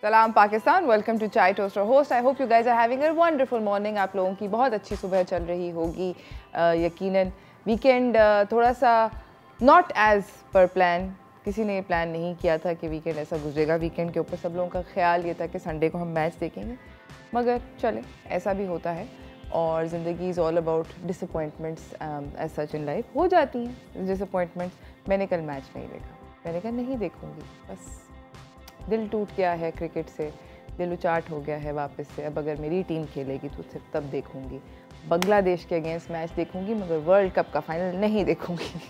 सलाम Pakistan, welcome to Chai toaster host. I hope you guys are having a wonderful morning. आप लोगों की बहुत अच्छी सुबह चल रही होगी। यकीनन वीकेंड थोड़ा सा नॉट एज पर प्लान, किसी ने ये प्लान नहीं किया था कि वीकेंड ऐसा गुजरेगा। वीकेंड के ऊपर सब लोगों का ख्याल ये था कि संडे को हम मैच देखेंगे, मगर चले ऐसा भी होता है। और ज़िंदगी is all about disappointments as such in life हो जाती हैं डिसअपॉइंटमेंट्स। मैंने कल मैच नहीं देखा, मैंने कहा नहीं देखूँगी, बस दिल टूट गया है क्रिकेट से, दिल उचाट हो गया है वापस से। अब अगर मेरी टीम खेलेगी तो सिर्फ तब देखूँगी, बांग्लादेश के अगेंस्ट मैच देखूँगी, मगर वर्ल्ड कप का फाइनल नहीं देखूँगी।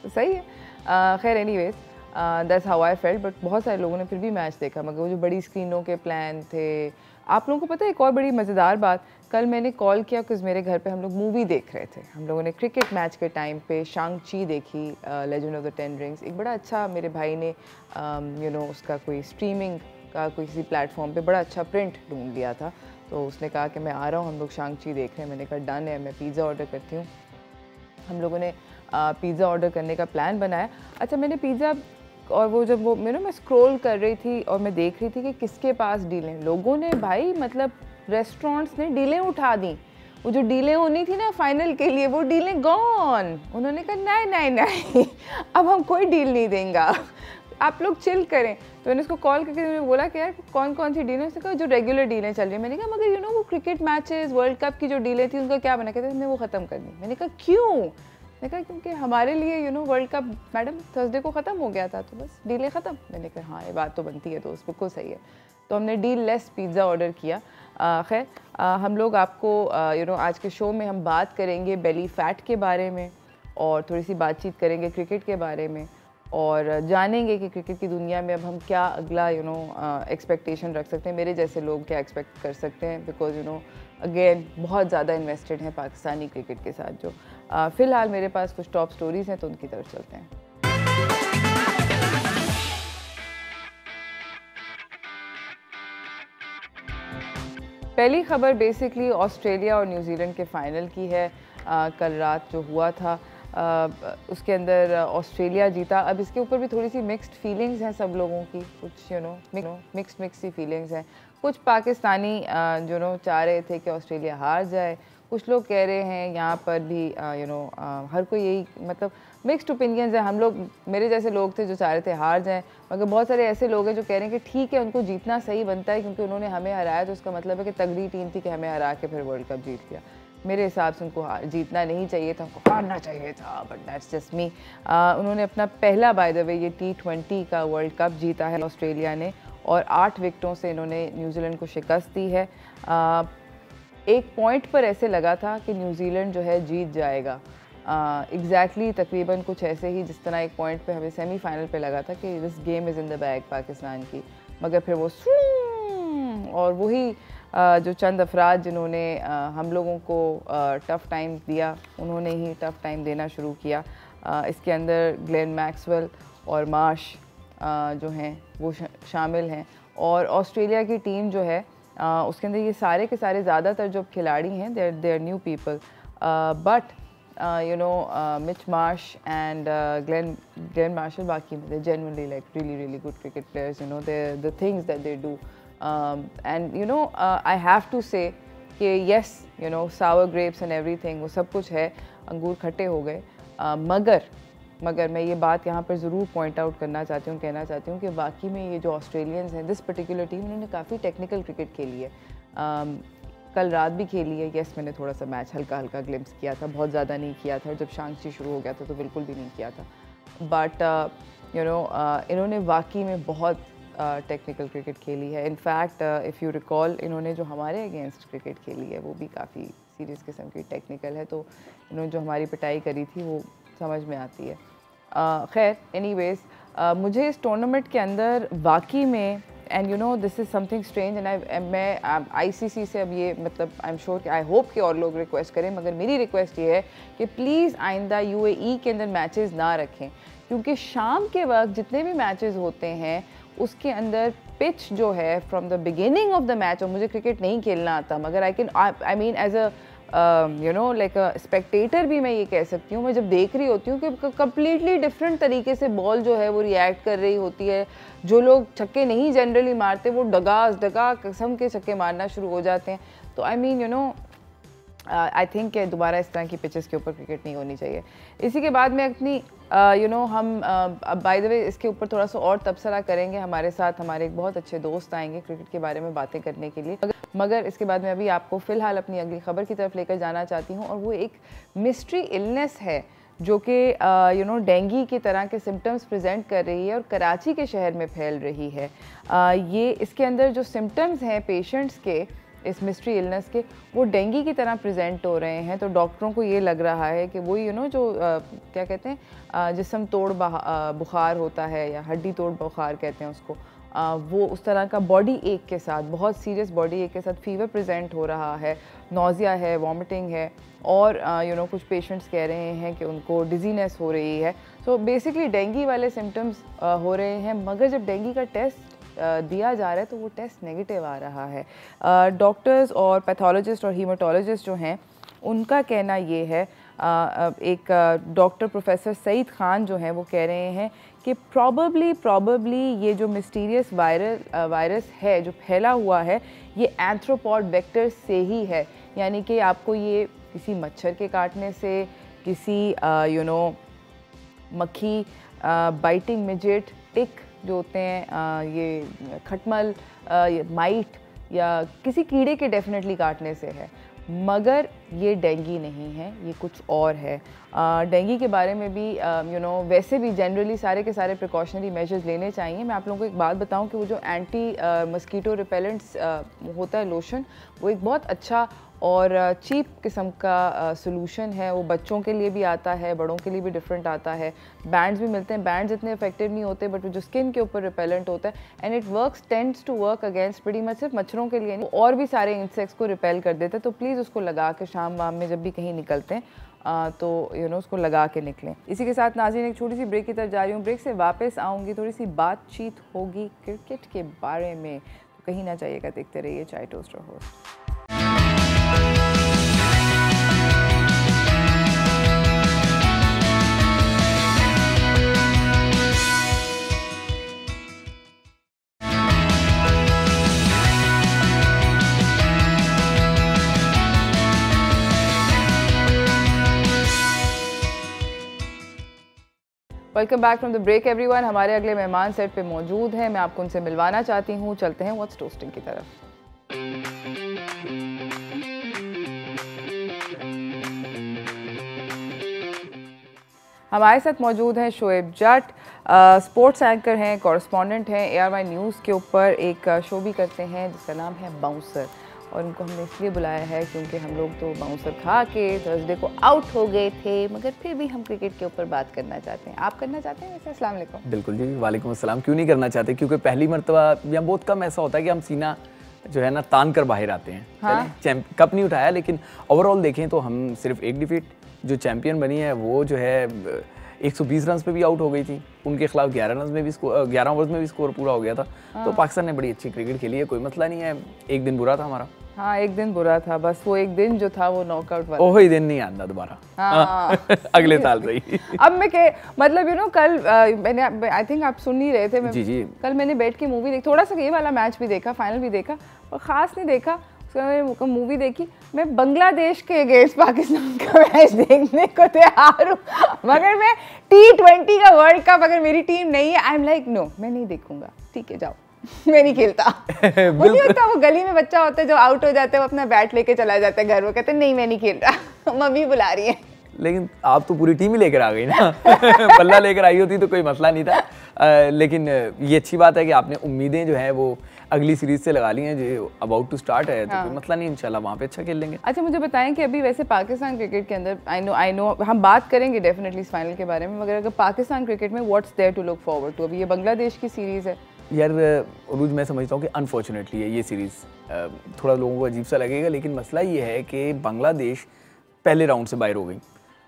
तो सही है। खैर anyways that's how I felt. But बहुत सारे लोगों ने फिर भी मैच देखा, मगर वो जो बड़ी स्क्रीनों के प्लान थे। आप लोगों को पता है एक और बड़ी मज़ेदार बात, कल मैंने कॉल किया बिकॉज़ मेरे घर पे हम लोग मूवी देख रहे थे। हम लोगों ने क्रिकेट मैच के टाइम पे शांग-ची देखी, लेजेंड ऑफ द 10 रिंग्स। एक बड़ा अच्छा मेरे भाई ने उसका कोई स्ट्रीमिंग का किसी प्लेटफॉर्म पे बड़ा अच्छा प्रिंट ढूंढ लिया था। तो उसने कहा कि मैं आ रहा हूँ, हम लोग शांग-ची देख रहे हैं। मैंने कहा डन है, मैं पिज़्ज़ा ऑर्डर करती हूँ। हम लोगों ने पिज़्ज़ा ऑर्डर करने का प्लान बनाया। अच्छा, मैंने पिज़्ज़ा और वो जब वो मैं स्क्रॉल कर रही थी और मैं देख रही थी कि किसके पास डीलें, लोगों ने भाई मतलब रेस्टोरेंट्स ने डीलें उठा दी। वो जो डीलें होनी थी ना फाइनल के लिए, वो डीलें गॉन। उन्होंने कहा नहीं नहीं नहीं अब हम कोई डील नहीं देंगे, आप लोग चिल करें। तो मैंने उसको कॉल करके मैंने बोला कि यार कौन कौन सी डीलें। उसने कहा जो रेगुलर डीलें चल रही हैं। मैंने कहा मगर वो क्रिकेट मैचेस वर्ल्ड कप की जो डीलें थी उनका क्या बना, कहते हमने वो ख़त्म कर दी। मैंने कहा क्यों? मैंने कहा क्योंकि हमारे लिए वर्ल्ड कप मैडम थर्सडे को ख़त्म हो गया था, तो बस डीलें ख़त्म। मैंने कहा हाँ ये बात तो बनती है, तो उस बिल्कुल सही है। तो हमने डील लेस पिज़्ज़ा ऑर्डर किया। खैर हम लोग आपको आज के शो में हम बात करेंगे बेली फैट के बारे में, और थोड़ी सी बातचीत करेंगे क्रिकेट के बारे में, और जानेंगे कि क्रिकेट की दुनिया में अब हम क्या अगला एक्सपेक्टेशन रख सकते हैं। मेरे जैसे लोग क्या एक्सपेक्ट कर सकते हैं, बिकॉज अगेन बहुत ज़्यादा इन्वेस्टेड हैं पाकिस्तानी क्रिकेट के साथ। जो फ़िलहाल मेरे पास कुछ टॉप स्टोरीज़ हैं, तो उनकी तरफ चलते हैं। पहली खबर बेसिकली ऑस्ट्रेलिया और न्यूजीलैंड के फ़ाइनल की है। कल रात जो हुआ था उसके अंदर ऑस्ट्रेलिया जीता। अब इसके ऊपर भी थोड़ी सी मिक्स्ड फीलिंग्स हैं सब लोगों की, कुछ मिक्स्ड सी फीलिंग्स हैं। कुछ पाकिस्तानी चाह रहे थे कि ऑस्ट्रेलिया हार जाए, कुछ लोग कह रहे हैं यहाँ पर भी हर कोई यही मतलब मिक्स्ड ओपिनियंस है। हम लोग मेरे जैसे लोग थे जो चाह रहे थे हार जाएं, मगर बहुत सारे ऐसे लोग हैं जो कह रहे हैं कि ठीक है उनको जीतना सही बनता है, क्योंकि उन्होंने हमें हराया, तो उसका मतलब है कि तगड़ी टीम थी कि हमें हरा के फिर वर्ल्ड कप जीत लिया। मेरे हिसाब से उनको जीतना नहीं चाहिए था, उनको हारना चाहिए था, बट दैट्स जस्ट मी। उन्होंने अपना पहला बाय द वे ये T20 का वर्ल्ड कप जीता है ऑस्ट्रेलिया ने, और 8 विकेटों से इन्होंने न्यूजीलैंड को शिकस्त दी है। एक पॉइंट पर ऐसे लगा था कि न्यूजीलैंड जो है जीत जाएगा, एग्जैक्टली तकरीबन कुछ ऐसे ही जिस तरह एक पॉइंट पे हमें सेमीफाइनल पे लगा था कि this game is in the bag Pakistan की, मगर फिर वो और वही जो चंद अफराद जिन्होंने हम लोगों को टफ़ टाइम दिया, उन्होंने ही टफ़ टाइम देना शुरू किया। इसके अंदर ग्लेन मैक्सवेल और मार्श जो हैं वो शामिल हैं, और ऑस्ट्रेलिया की टीम जो है उसके अंदर ये सारे के सारे ज़्यादातर जो खिलाड़ी हैं they are new people, but Mitch Marsh and Glenn Marshall बाकी में they genuinely like really good cricket players. The things that they do and I have to say कि yes sour grapes and everything वो सब कुछ है, अंगूर खट्टे हो गए, मगर मैं ये बात यहाँ पर ज़रूर पॉइंट आउट करना चाहती हूँ, कहना चाहती हूँ कि वाकई में ये जो ऑस्ट्रेलियंस हैं, दिस पर्टिकुलर टीम, उन्होंने काफ़ी टेक्निकल क्रिकेट खेली है। कल रात भी खेली है। यस मैंने थोड़ा सा मैच हल्का ग्लिम्स किया था, बहुत ज़्यादा नहीं किया था। जब शांग-ची शुरू हो गया था तो बिल्कुल भी नहीं किया था, बट इन्होंने वाकई में बहुत टेक्निकल क्रिकेट खेली है। इनफैक्ट इफ़ यू रिकॉल, इन्होंने जो हमारे अगेंस्ट क्रिकेट खेली है वो भी काफ़ी सीरियस किस्म की टेक्निकल है, तो इन्होंने जो हमारी पिटाई करी थी वो समझ में आती है। खैर एनीवेज मुझे इस टूर्नामेंट के अंदर वाकई में and this is something strange, and मैं ICC से अब ये मतलब आई एम श्योर कि आई होप कि और लोग रिक्वेस्ट करें, मगर मेरी रिक्वेस्ट ये है कि प्लीज़ आइंदा UAE के अंदर मैचेस ना रखें, क्योंकि शाम के वक्त जितने भी मैचेस होते हैं उसके अंदर पिच जो है from the beginning of the match, और मुझे क्रिकेट नहीं खेलना आता, मगर I mean as a you know like spectator भी मैं ये कह सकती हूँ, मैं जब देख रही होती हूँ कि कम्प्लीटली डिफरेंट तरीके से बॉल जो है वो रिएक्ट कर रही होती है। जो लोग छक्के नहीं जनरली मारते वो डगा किस्म के छक्के मारना शुरू हो जाते हैं। तो I mean you know I think दोबारा इस तरह की पिचेस के ऊपर क्रिकेट नहीं होनी चाहिए। इसी के बाद में अपनी यू नो हम बाय द वे इसके ऊपर थोड़ा सा और तबसरा करेंगे। हमारे साथ हमारे एक बहुत अच्छे दोस्त आएंगे क्रिकेट के बारे में बातें करने के लिए, मगर इसके बाद मैं अभी आपको फ़िलहाल अपनी अगली खबर की तरफ लेकर जाना चाहती हूँ, और वो एक मिस्ट्री इलनेस है जो कि यू नो डेंगू की तरह के सिम्टम्स प्रेजेंट कर रही है और कराची के शहर में फैल रही है। ये इसके अंदर जो सिम्टम्स हैं पेशेंट्स के इस मिस्ट्री इलनेस के, वो डेंगू की तरह प्रेजेंट हो रहे हैं। तो डॉक्टरों को ये लग रहा है कि वो यू नो जो क्या कहते हैं जिस्म तोड़ बुखार होता है या हड्डी तोड़ बुखार कहते हैं उसको, वो उस तरह का बॉडी एक के साथ, बहुत सीरियस बॉडी एक के साथ फीवर प्रेजेंट हो रहा है, नोज़िया है, वॉमिटिंग है, और यू नो कुछ पेशेंट्स कह रहे हैं कि उनको डिजीनेस हो रही है। सो बेसिकली डेंगू वाले सिम्टम्स हो रहे हैं, मगर जब डेंगू का टेस्ट दिया जा रहा है तो वो टेस्ट नेगेटिव आ रहा है। डॉक्टर्स और पैथोलॉजिस्ट और हीमाटोलॉजिस्ट जो हैं उनका कहना ये है, एक डॉक्टर प्रोफेसर सईद खान जो हैं वो कह रहे हैं कि प्रॉबली ये जो मिस्टीरियस वायरस है जो फैला हुआ है ये एंथ्रोपॉड वेक्टर से ही है, यानी कि आपको ये किसी मच्छर के काटने से, किसी यू नो मक्खी, बाइटिंग मिजेट, टिक जो होते हैं, ये खटमल, माइट या किसी कीड़े के डेफिनेटली काटने से है, मगर ये डेंगू नहीं है, ये कुछ और है। डेंगू के बारे में भी यू नो वैसे भी जनरली सारे के सारे प्रिकॉशनरी मेजर्स लेने चाहिए। मैं आप लोगों को एक बात बताऊं कि वो जो एंटी मस्कीटो रिपेलेंट्स होता है लोशन, वो एक बहुत अच्छा और चीप किस्म का सोल्यूशन है। वो बच्चों के लिए भी आता है, बड़ों के लिए भी डिफरेंट आता है। बैंड्स भी मिलते हैं, बैंड्स इतने इफेक्टिव नहीं होते, बट वो जो स्किन के ऊपर रिपेलेंट होता है and it works tends to work against pretty much, सिर्फ मच्छरों के लिए नहीं, और भी सारे इंसेक्ट्स को रिपेल कर देते हैं। तो प्लीज़ उसको लगा के शाम वाम में जब भी कहीं निकलते हैं तो यू नो उसको लगा के निकलें। इसी के साथ नाज़रीन एक छोटी सी ब्रेक की तरफ जा रही हूँ, ब्रेक से वापस आऊँगी, थोड़ी सी बातचीत होगी क्रिकेट के बारे में, तो कहीं ना जाइएगा, देखते रहिए चाय टोस्ट और host. Welcome back from the break everyone. हमारे अगले मेहमान सेट पे मौजूद हैं, मैं आपको उनसे मिलवाना चाहती हूँ। चलते हैं व्हाट्स टोस्टिंग की तरफ। हमारे साथ मौजूद हैं शोएब जट, स्पोर्ट्स एंकर हैं, कॉरेस्पॉन्डेंट हैं, ARY न्यूज़ के ऊपर एक शो भी करते हैं जिसका नाम है बाउंसर, और उनको हमने इसलिए बुलाया है क्योंकि हम लोग तो बाउंसर खा के थर्सडे को आउट हो गए थे, मगर फिर भी हम क्रिकेट के ऊपर बात करना चाहते हैं। आप करना चाहते हैं वैसे? अस्सलाम वालेकुम। बिल्कुल जी, वालेकुम अस्सलाम। क्यों नहीं करना चाहते, क्योंकि पहली मरतबा या बहुत कम ऐसा होता है कि हम सीना जो है ना तान कर बाहर आते हैं। हाँ? कप नहीं उठाया, लेकिन ओवरऑल देखें तो हम सिर्फ एक डिफीट, जो चैंपियन बनी है वो जो है 120 रन पे भी आउट हो गई थी, उनके खिलाफ 11 रन में भी 11 ओवर्स में भी स्कोर पूरा हो गया था। तो पाकिस्तान ने बड़ी अच्छी क्रिकेट खेली है, कोई मसला नहीं है। एक दिन बुरा था हमारा। हाँ, एक दिन बुरा था, बस वो एक दिन जो था वो नॉकआउट वाला। वही दिन नहीं आना दोबारा। हाँ। अगले साल सही। अब मैं के मतलब यू नो कल मैंने, आई थिंक आप सुन नहीं रहे थे, मैं जी। कल मैंने बैठ के मूवी देखी, थोड़ा सा ये वाला मैच भी देखा, फाइनल भी देखा, और ख़ास नहीं देखा। उसका मूवी देखी, मैं बांग्लादेश के अगेंस्ट पाकिस्तान का मैच देखने को तैयार हूँ, मगर मैं T20 का वर्ल्ड कप अगर मेरी टीम नहीं है, आई एम लाइक नो, मैं नहीं देखूंगा, ठीक है जाओ। मैं नहीं खेलता। वो नहीं होता, वो गली में बच्चा होता है जो आउट हो जाता है, वो अपना बैट लेके चला जाता है घर, वो कहते हैं नहीं मैं नहीं खेल रहा, मम्मी बुला रही है। लेकिन आप तो पूरी टीम ही लेकर आ गई ना। पल्ला लेकर आई होती तो कोई मसला नहीं था। लेकिन ये अच्छी बात है कि आपने उम्मीदें जो हैं वो अगली सीरीज से लगा ली हैं, जो अबाउट टू स्टार्ट है। तो कोई मसला नहीं, इंशाल्लाह वहाँ पे अच्छा खेल लेंगे। अच्छा, मुझे बताएं कि अभी वैसे पाकिस्तान क्रिकेट के अंदर, आई नो हम बात करेंगे डेफिनेटली इस फाइनल के बारे में, मगर अगर पाकिस्तान क्रिकेट में what's there to look forward to? अभी ये बांग्लादेश की सीरीज़ है यार, रोज मैं समझता हूँ कि अनफॉर्चुनेटली है ये सीरीज़, थोड़ा लोगों को अजीब सा लगेगा, लेकिन मसला ये है कि बांग्लादेश पहले राउंड से बाहर हो गई,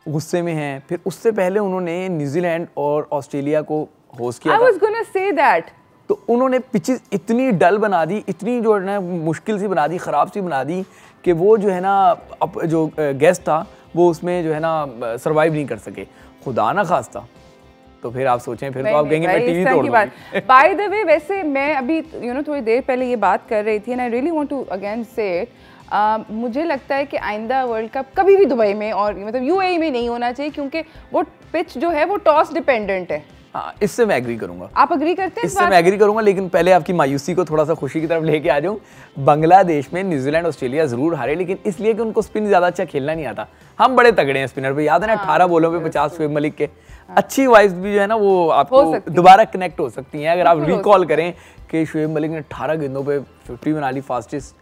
गुस्से में हैं। फिर उससे पहले उन्होंने न्यूजीलैंड और ऑस्ट्रेलिया को होस्ट किया। I was gonna say that. तो उन्होंने पिचेस इतनी डल बना दी, इतनी जो है ना मुश्किल सी बना दी, ख़राब सी बना दी कि वो जो है ना जो गेस्ट था वो उसमें जो है ना सर्वाइव नहीं कर सके, खुदा ना खास्ता तो फिर आप सोचें, फिर तो आप कहेंगे मैं टीवी तोड़ दूंगी। बाय द वे, वैसे मैं अभी थोड़ी देर पहले ये बात कर रही थी, and I really want to again say it, मुझे लगता है कि आइंदा वर्ल्ड कप कभी भी दुबई में और मतलब यूएई में नहीं होना चाहिए, क्योंकि वो पिच जो है वो टॉस डिपेंडेंट है। हाँ, इससे मैं एग्री करूंगा। आप एग्री करते हैं? इससे मैं एग्री करूंगा, लेकिन पहले आपकी मायूसी को थोड़ा सा खुशी की तरफ लेके आ जाऊं। बांग्लादेश में न्यूजीलैंड ऑस्ट्रेलिया जरूर हारे, लेकिन इसलिए कि उनको स्पिन ज्यादा अच्छा खेलना नहीं आता। हम बड़े तगड़े हैं स्पिनर पे, याद है ना 18 बॉलों पे 50 शोएब मलिक के। अच्छी वाइब्स भी जो है ना वो आपको दोबारा कनेक्ट हो सकती हैं अगर आप रिकॉल करें कि शोएब मलिक ने 18 गेंदों पे 50 बना ली फास्टेस्ट।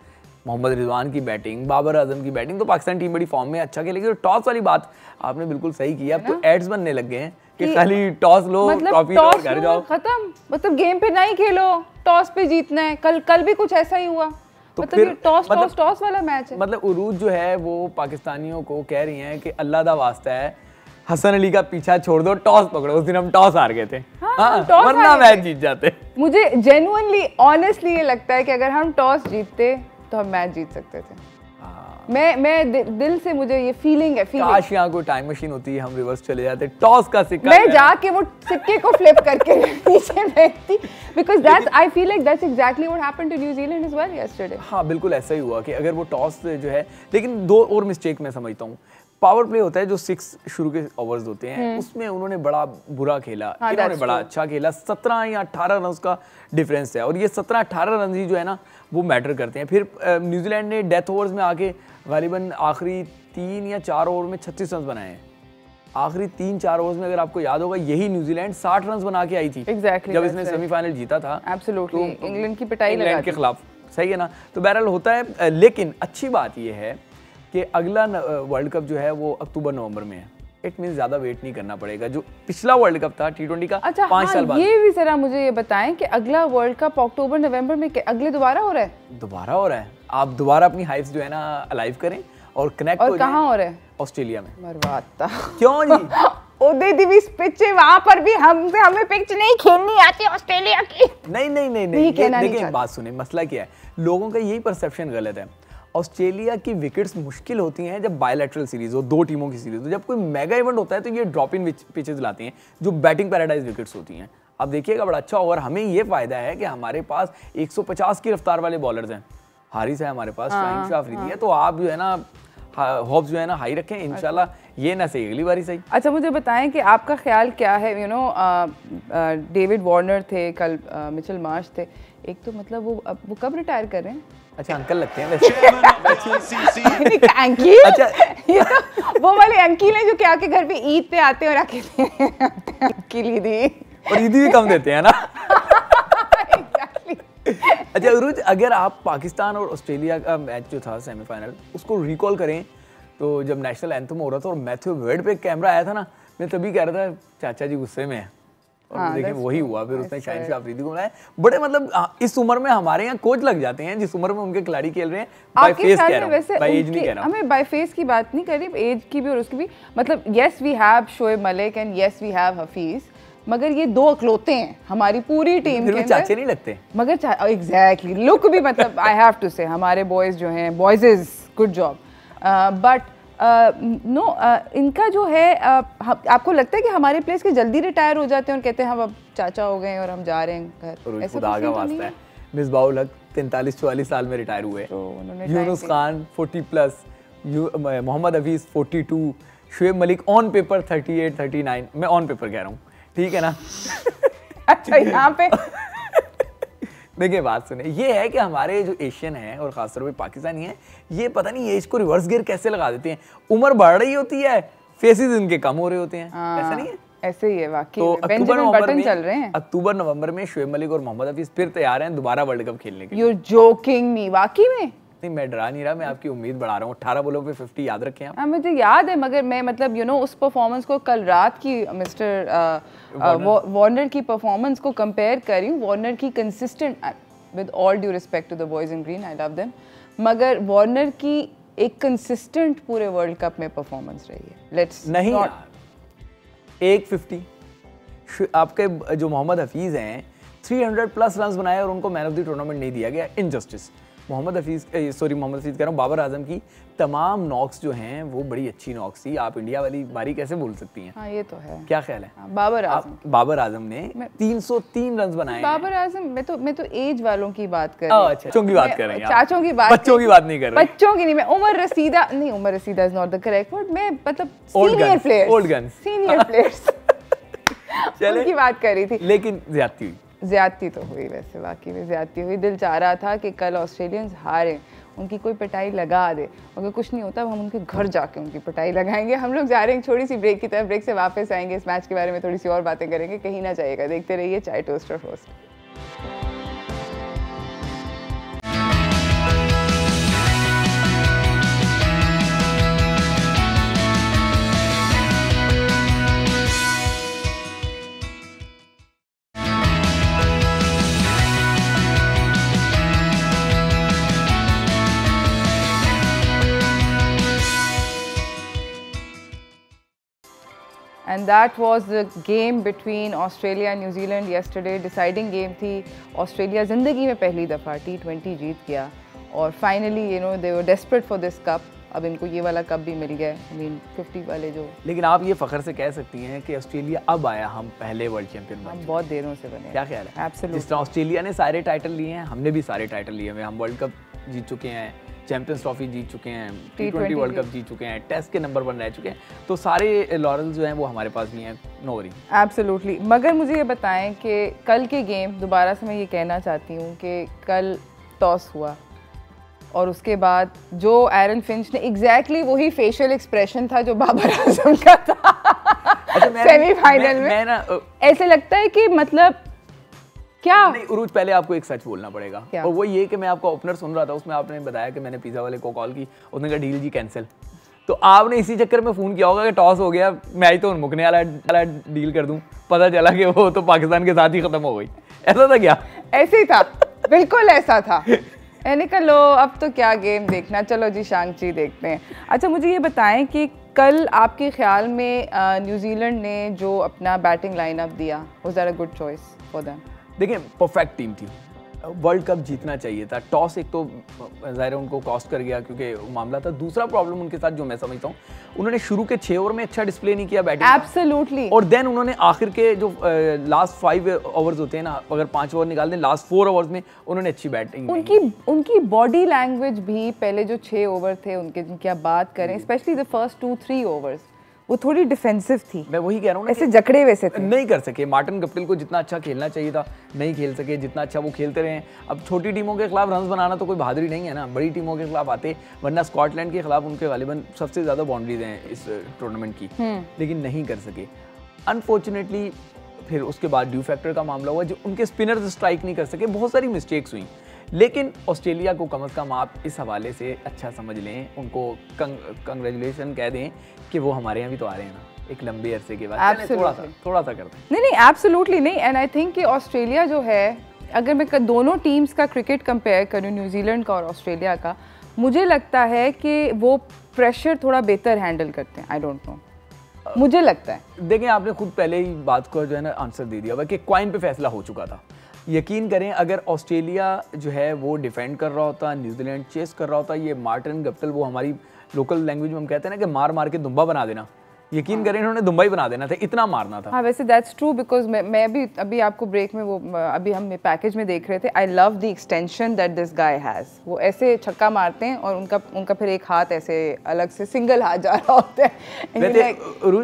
मोहम्मद रिजवान की बैटिंग, बाबर आजम की बैटिंग, तो पाकिस्तान टीम बड़ी फॉर्म में अच्छा खेलेगी। और टॉस वाली बात आपने बिल्कुल सही की, अब तो एड्स बनने लग गए हैं कि खाली टॉस लो, ट्रॉफी लो और घर जाओ, खत्म। मतलब गेम पे नहीं खेलो, टॉस पे जीतना है। कल भी कुछ ऐसा ही हुआ, तो मतलब ये टॉस वाला मैच है। मतलब उरूज जो है वो पाकिस्तानियों को कह रही हैं कि अल्लाह दा वास्ता है, हसन अली का पीछा छोड़ दो, टॉस पकड़ो। उस दिन हम टॉस हार गए थे, वरना मैच जीत जाते। मुझे जेन्युइनली ऑनेस्टली ये लगता है कि अगर हम टॉस जीतते तो हम मैच जीत सकते थे। मैं दिल से मुझे ये फीलिंग है। काश यहाँ कोई टाइम मशीन होती है, हम रिवर्स चले जाते, टॉस का सिक्का मैं जाके वो सिक्के को फ्लिप करके नीचे फेंकती, because that's I feel like that's exactly what happened to New Zealand as well yesterday. हाँ बिल्कुल ऐसा ही हुआ कि अगर वो टॉस जो है, लेकिन दो और मिस्टेक मैं समझता हूँ। पावर प्ले होता है जो 6 शुरू के ओवर्स होते हैं, उसमें उन्होंने बड़ा बुरा खेला, इन्होंने बड़ा अच्छा खेला। 17 या 18 रन का डिफरेंस है, और ये 17-18 रन ही जो है ना वो मैटर करते हैं। फिर न्यूजीलैंड ने डेथ ओवर्स में आके गालिबन आखिरी 3 या 4 ओवर में 36 रन बनाए हैं। आखिरी 3-4 ओवर्स में अगर आपको याद होगा यही न्यूजीलैंड 60 रन बना के आई थी जब इसने सेमीफाइनल जीता था। एब्सोल्युटली, इंग्लैंड की पिटाई इंग्लैंड के खिलाफ, सही है ना। तो बहरहाल होता है, लेकिन अच्छी बात यह है कि अगला वर्ल्ड कप जो है वो अक्टूबर-नवंबर में है। इट मीन ज्यादा वेट नहीं करना पड़ेगा। जो पिछला वर्ल्ड कप था T20 का, अच्छा 5 साल बाद। ये भी जरा मुझे ये बताएं कि अगला वर्ल्ड कप अक्टूबर-नवंबर में अगले दोबारा हो रहा है? दोबारा हो रहा है। आप दोबारा अपनी हाइप्स जो है ना अलाइव करें और कनेक्ट हो जाएं। और कहाँ हो रहा है? ऑस्ट्रेलिया में। मरवाता क्यों जी? ओदे दिविस पिच है, वहां पर भी हमें पिच नहीं खेलनी आती ऑस्ट्रेलिया की। नहीं देखिए, बात सुने, मसला क्या है, लोगों का यही परसेप्शन गलत है। ऑस्ट्रेलिया की विकेट्स मुश्किल होती हैं जब बायलैटरल सीरीज हो, 2 टीमों की सीरीज हो। जब कोई मेगा इवेंट होता है तो ये ड्रॉप इन पिचेस लाते हैं जो बैटिंग पैराडाइज विकेट्स होती हैं। अब देखिएगा बड़ा अच्छा ओवर, हमें ये फायदा है कि हमारे पास 150 की रफ्तार वाले बॉलर्स हैं। हारिस है हमारे पास, शाहीन शाह अफरीदी है, तो आप जो है ना होप्स जो है ना हाई रखें, इंशाल्लाह ये ना सही अगली बारी सही। अच्छा मुझे बताएं कि आपका ख्याल क्या है, डेविड वार्नर थे, कल मिचेल मार्श थे, एक तो मतलब वो कब रिटायर कर रहे हैं? अच्छा अंकल लगते हैं वैसे। अंकिल? अच्छा ये तो वो वाले अंकिल हैं जो कि आके घर पे ईद पे आते हैं और आके अंकिल ईदी, और ईदी भी कम देते हैं ना। अच्छा उरूज, अगर आप पाकिस्तान और ऑस्ट्रेलिया का मैच जो था सेमीफाइनल उसको रिकॉल करें, तो जब नेशनल एंथम हो रहा था और मैथ्यू वेड पे कैमरा आया था ना, मैं तभी कह रहा था चाचा जी गुस्से में है, और देखिए वही हुआ। फिर उसने शाहीन शाह अफरीदी को बुलाया। बड़े मतलब इस उम्र में हमारे यहाँ कोच लग जाते हैं, जिस उम्र में उनके खिलाड़ी खेल रहे हैं। बाय फेस कह रहा हूं, बाय एज नहीं कह रहा हूं। हमें बाय फेस की बात नहीं कर रही, एज की भी और उसकी भी। मतलब yes we have Shoaib Malik and yes we have Hafeez, मगर ये 2 अकलौते हैं हमारी पूरी टीम के अंदर। चाचे नहीं लगते मगर एग्जैक्टली लुक भी, मतलब आई हैव टू से हमारे बॉयज जो हैं, boys is good job, but no इनका जो है आपको लगता है कि हमारे प्लेयर्स के जल्दी रिटायर हो जाते हैं और कहते हैं हम अब चाचा हो गए और हम जा रहे हैं घर? ऐसा खुदा का वास्ता है, मिसबाहुल हक 43-44 साल में रिटायर हुए, यूनुस खान 40+, मोहम्मद हफीज 42, शोएब मलिक ऑन पेपर 38-39, मैं ऑन पेपर कह रहा हूँ, ठीक है ना। अच्छा यहाँ पे देखिए बात सुने, ये है कि हमारे जो एशियन हैं और खासतौर पे पाकिस्तानी हैं, ये पता नहीं एज को रिवर्स गियर कैसे लगा देते हैं। उम्र बढ़ रही होती है, फेसेस इनके कम हो रहे होते हैं, ऐसा नहीं है? ऐसे ही है वाकई। तो अक्टूबर-नवंबर में शोएब मलिक और मोहम्मद हफीज फिर तैयार हैं दोबारा वर्ल्ड कप खेलने के लिए। You're joking me, वाकई में? नहीं मैं डरा नहीं रहा, मैं आपकी उम्मीद बढ़ा रहा हूँ। 18 बॉलों पे 50 याद रखें आप। मुझे याद है, मगर मैं मतलब उस परफॉर्मेंस को कल रात की मिस्टर वार्नर की परफॉर्मेंस को कंपेयर कर रही हूँ। वार्नर की consistent, with all due respect to the boys in green, I love them, मगर वार्नर की एक कंसिस्टेंट पूरे वर्ल्ड कप में परफॉर्मेंस रही है। लेट्स नहीं यार, 150 आपके जो मोहम्मद हफीज हैं 300+ रन बनाए और उनको मैन ऑफ द टूर्नामेंट नहीं दिया गया, इनजस्टिस। मोहम्मद हफीज कह रहा हूँ, बाबर आजम की तमाम नॉक्स जो हैं वो बड़ी अच्छी नॉक्स थी। आप इंडिया वाली बारी कैसे बोल सकती हैं? हाँ ये तो है। क्या ख्याल है? बाबर आजम ने 303 रन बनाए। बाबर आजम, मैं तो एज वालों की बात कर रही हूँ। अच्छा, बच्चों की बात कर रहे हैं, चाचों की बात, बच्चों की बात नहीं कर रहे। बच्चों की नहीं, मैं उमर रसीदा is not the correct word, मैं मतलब सीनियर प्लेयर्स उनकी बात कर रही थी। लेकिन ज्यादती तो हुई, वैसे वाकई में ज्यादती हुई। दिल चाह रहा था कि कल ऑस्ट्रेलियंस हारे, उनकी कोई पिटाई लगा दे। अगर कुछ नहीं होता हम उनके घर जाके उनकी पिटाई लगाएंगे। हम लोग जा रहे हैं छोटी सी ब्रेक की तरफ, ब्रेक से वापस आएंगे, इस मैच के बारे में थोड़ी सी और बातें करेंगे, कहीं ना जाइएगा, देखते रहिए चाय टोस्ट और host. And that was the game between Australia and New Zealand yesterday. Deciding game थी। Australia ज़िंदगी में पहली दफ़ा T20 जीत गया और finally they were desperate for this cup. अब इनको ये वाला कप भी मिल गया, I mean 50 वाले जो। लेकिन आप ये फख्र से कह सकती हैं कि ऑस्ट्रेलिया अब आया, हम पहले वर्ल्ड चैंपियन बने। हम बहुत देरों से बने। क्या ख्याल है? Absolutely। जिस तरह ऑस्ट्रेलिया ने सारे टाइटल लिए हैं, हमने भी सारे टाइटल लिए हैं। हम वर्ल्ड कप जीत चुके हैं, चैंपियंस ट्रॉफी जीत चुके हैं, T20 वर्ल्ड कप जीत चुके हैं, टेस्ट के नंबर 1 रह चुके हैं, तो सारे लॉरेल्स जो हैं वो हमारे पास भी हैं, नो वरी। एब्सोल्युटली। मगर मुझे ये बताएं कि कल के गेम, दोबारा से मैं ये कहना चाहती हूँ कि कल टॉस हुआ और उसके बाद जो एरन फिंच ने एग्जैक्टली वही फेशियल एक्सप्रेशन था जो बाबर आजम का था सेमीफाइनल में। ऐसे लगता है कि मतलब क्या नहीं उरूज, पहले आपको एक सच बोलना पड़ेगा और वो ये कि मैं आपका ओपनर सुन रहा था, उसमें आपने बताया कि मैंने पिज़्ज़ा वाले को कॉल की, उसने कहा डील जी कैंसिल, तो आपने इसी चक्कर में फ़ोन किया होगा कि टॉस हो गया, मैच तो मुकने वाला डील कर दूं, पता चला कि वो तो पाकिस्तान के साथ ही ख़त्म हो गई। ऐसा था क्या? ऐसे ही था, बिल्कुल ऐसा था। मैंने कहा लो अब तो क्या गेम देखना, चलो जी शांगची देखते हैं। अच्छा मुझे ये बताएं कि कल आपके ख्याल में न्यूजीलैंड ने जो अपना बैटिंग लाइनअप दिया, was that a good choice for them? देखिए परफेक्ट टीम थी, वर्ल्ड कप जीतना चाहिए था। टॉस एक तो ज़ाहिर उनको कॉस्ट कर गया क्योंकि मामला था। दूसरा प्रॉब्लम उनके साथ जो मैं समझता हूँ, उन्होंने शुरू के 6 ओवर में अच्छा डिस्प्ले नहीं किया बैटिंग। एब्सोल्युटली। और देन उन्होंने आखिर के जो लास्ट 5 ओवर्स होते हैं ना, अगर 5 ओवर निकाल दें, लास्ट 4 ओवर्स में उन्होंने अच्छी बैटिंग। उनकी बॉडी लैंग्वेज भी पहले जो 6 ओवर थे उनके, जिनकी आप बात करें, स्पेशली द फर्स्ट 2-3 ओवर्स, वो थोड़ी डिफेंसिव थी। मैं वही कह रहा हूँ, ऐसे जकड़े वैसे थे, नहीं कर सके। मार्टिन गप्टिल को जितना अच्छा खेलना चाहिए था नहीं खेल सके, जितना अच्छा वो खेलते रहे। अब छोटी टीमों के खिलाफ रन बनाना तो कोई बहादुरी नहीं है ना, बड़ी टीमों के खिलाफ आते, वरना स्कॉटलैंड के खिलाफ उनके गालिबन सबसे ज़्यादा बाउंड्रीज हैं इस टूर्नामेंट की, लेकिन नहीं कर सके अनफॉर्चुनेटली। फिर उसके बाद ड्यू फैक्टर का मामला हुआ, जो उनके स्पिनर्स स्ट्राइक नहीं कर सके, बहुत सारी मिस्टेक्स हुई। लेकिन ऑस्ट्रेलिया को कम अज़ कम आप इस हवाले से अच्छा समझ लें, उनको कंग्रेचुलेशन कह दें कि वो हमारे यहाँ भी तो आ रहे हैं ना एक लंबे अरसे के बाद। थोड़ा सा करते हैं। नहीं एब्सोल्युटली नहीं। एंड आई थिंक कि ऑस्ट्रेलिया जो है, अगर मैं दोनों टीम्स का क्रिकेट कंपेयर करूँ, न्यूजीलैंड का और ऑस्ट्रेलिया का, मुझे लगता है कि वो प्रेशर थोड़ा बेहतर हैंडल करते हैं। आई डोंट नो, मुझे लगता है। देखें आपने खुद पहले ही बात को जो है ना आंसर दे दिया हुआ कि क्वाइन पे फैसला हो चुका था। यकीन करें अगर ऑस्ट्रेलिया जो है वो डिफेंड कर रहा होता, न्यूजीलैंड चेस कर रहा होता, ये मार्टिन गप्टिल, वो हमारी लोकल लैंग्वेज में हम कहते हैं ना कि मार मार के दुम्बा बना देना, यकीन करें इन्होंने दुम्बा ही बना देना था, इतना मारना था। हाँ वैसे दैट्स ट्रू, बिकॉज मैं भी अभी आपको ब्रेक में वो अभी हम पैकेज में देख रहे थे। I love the extension that this guy has. वो ऐसे छक्का मारते हैं और उनका फिर एक हाथ ऐसे अलग से सिंगल हाथ जा रहा होता है।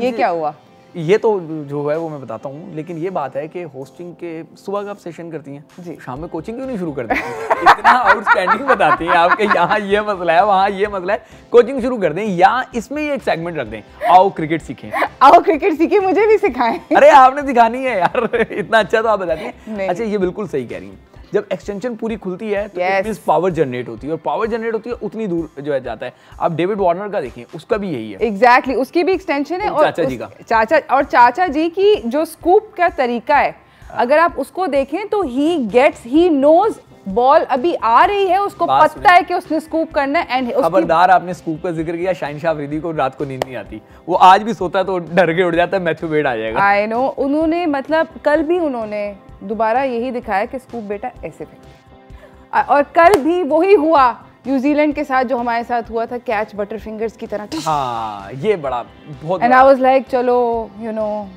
ये क्या हुआ? ये तो जो है वो मैं बताता हूँ, लेकिन ये बात है कि होस्टिंग के सुबह का आप सेशन करती हैं जी, शाम में कोचिंग क्यों नहीं शुरू करती हैं? इतना आउटस्टैंडिंग बताती हैं आपके, यहाँ ये मसला है, वहाँ ये मसला है, कोचिंग शुरू कर दें या इसमें ये एक सेगमेंट रख दें, आओ क्रिकेट सीखें। आओ क्रिकेट सीखें, मुझे भी सिखाएं। अरे आपने सिखानी है यार, इतना अच्छा तो आप बताती हैं। अच्छा ये बिल्कुल सही कह रही हैं, जब एक्सटेंशन पूरी खुलती है तो इट मींस पावर जनरेट होती है, और पावर जनरेट होती है उतनी दूर जो है जाता है। आप डेविड वार्नर का देखिए, उसका भी यही है। एग्जैक्टली, उसकी भी एक्सटेंशन है। और चाचा जी का, चाचा जी की जो स्कूप का तरीका है, अगर आप उसको देखें तो ही नोज बॉल अभी आ रही है, उसको पता है कि उसने स्कूप करना है। एंड खबरदार, आपने स्कूप का जिक्र किया, शाहीन शाह अफरीदी को रात को नींद नहीं आती, वो आज भी सोता है तो डर के उड़ जाता है, मैथ्यू वेड आ जाएगा। आई नो, उन्होंने मतलब कल भी उन्होंने दोबारा यही दिखाया कि स्कूप बेटा ऐसे फेंकते। और कल भी वही हुआ न्यूजीलैंड के साथ जो हमारे साथ हुआ था, कैच बटर फिंगर्स की तरह। हाँ, ये बड़ा बहुत एंड आई वाज लाइक चलो यू नो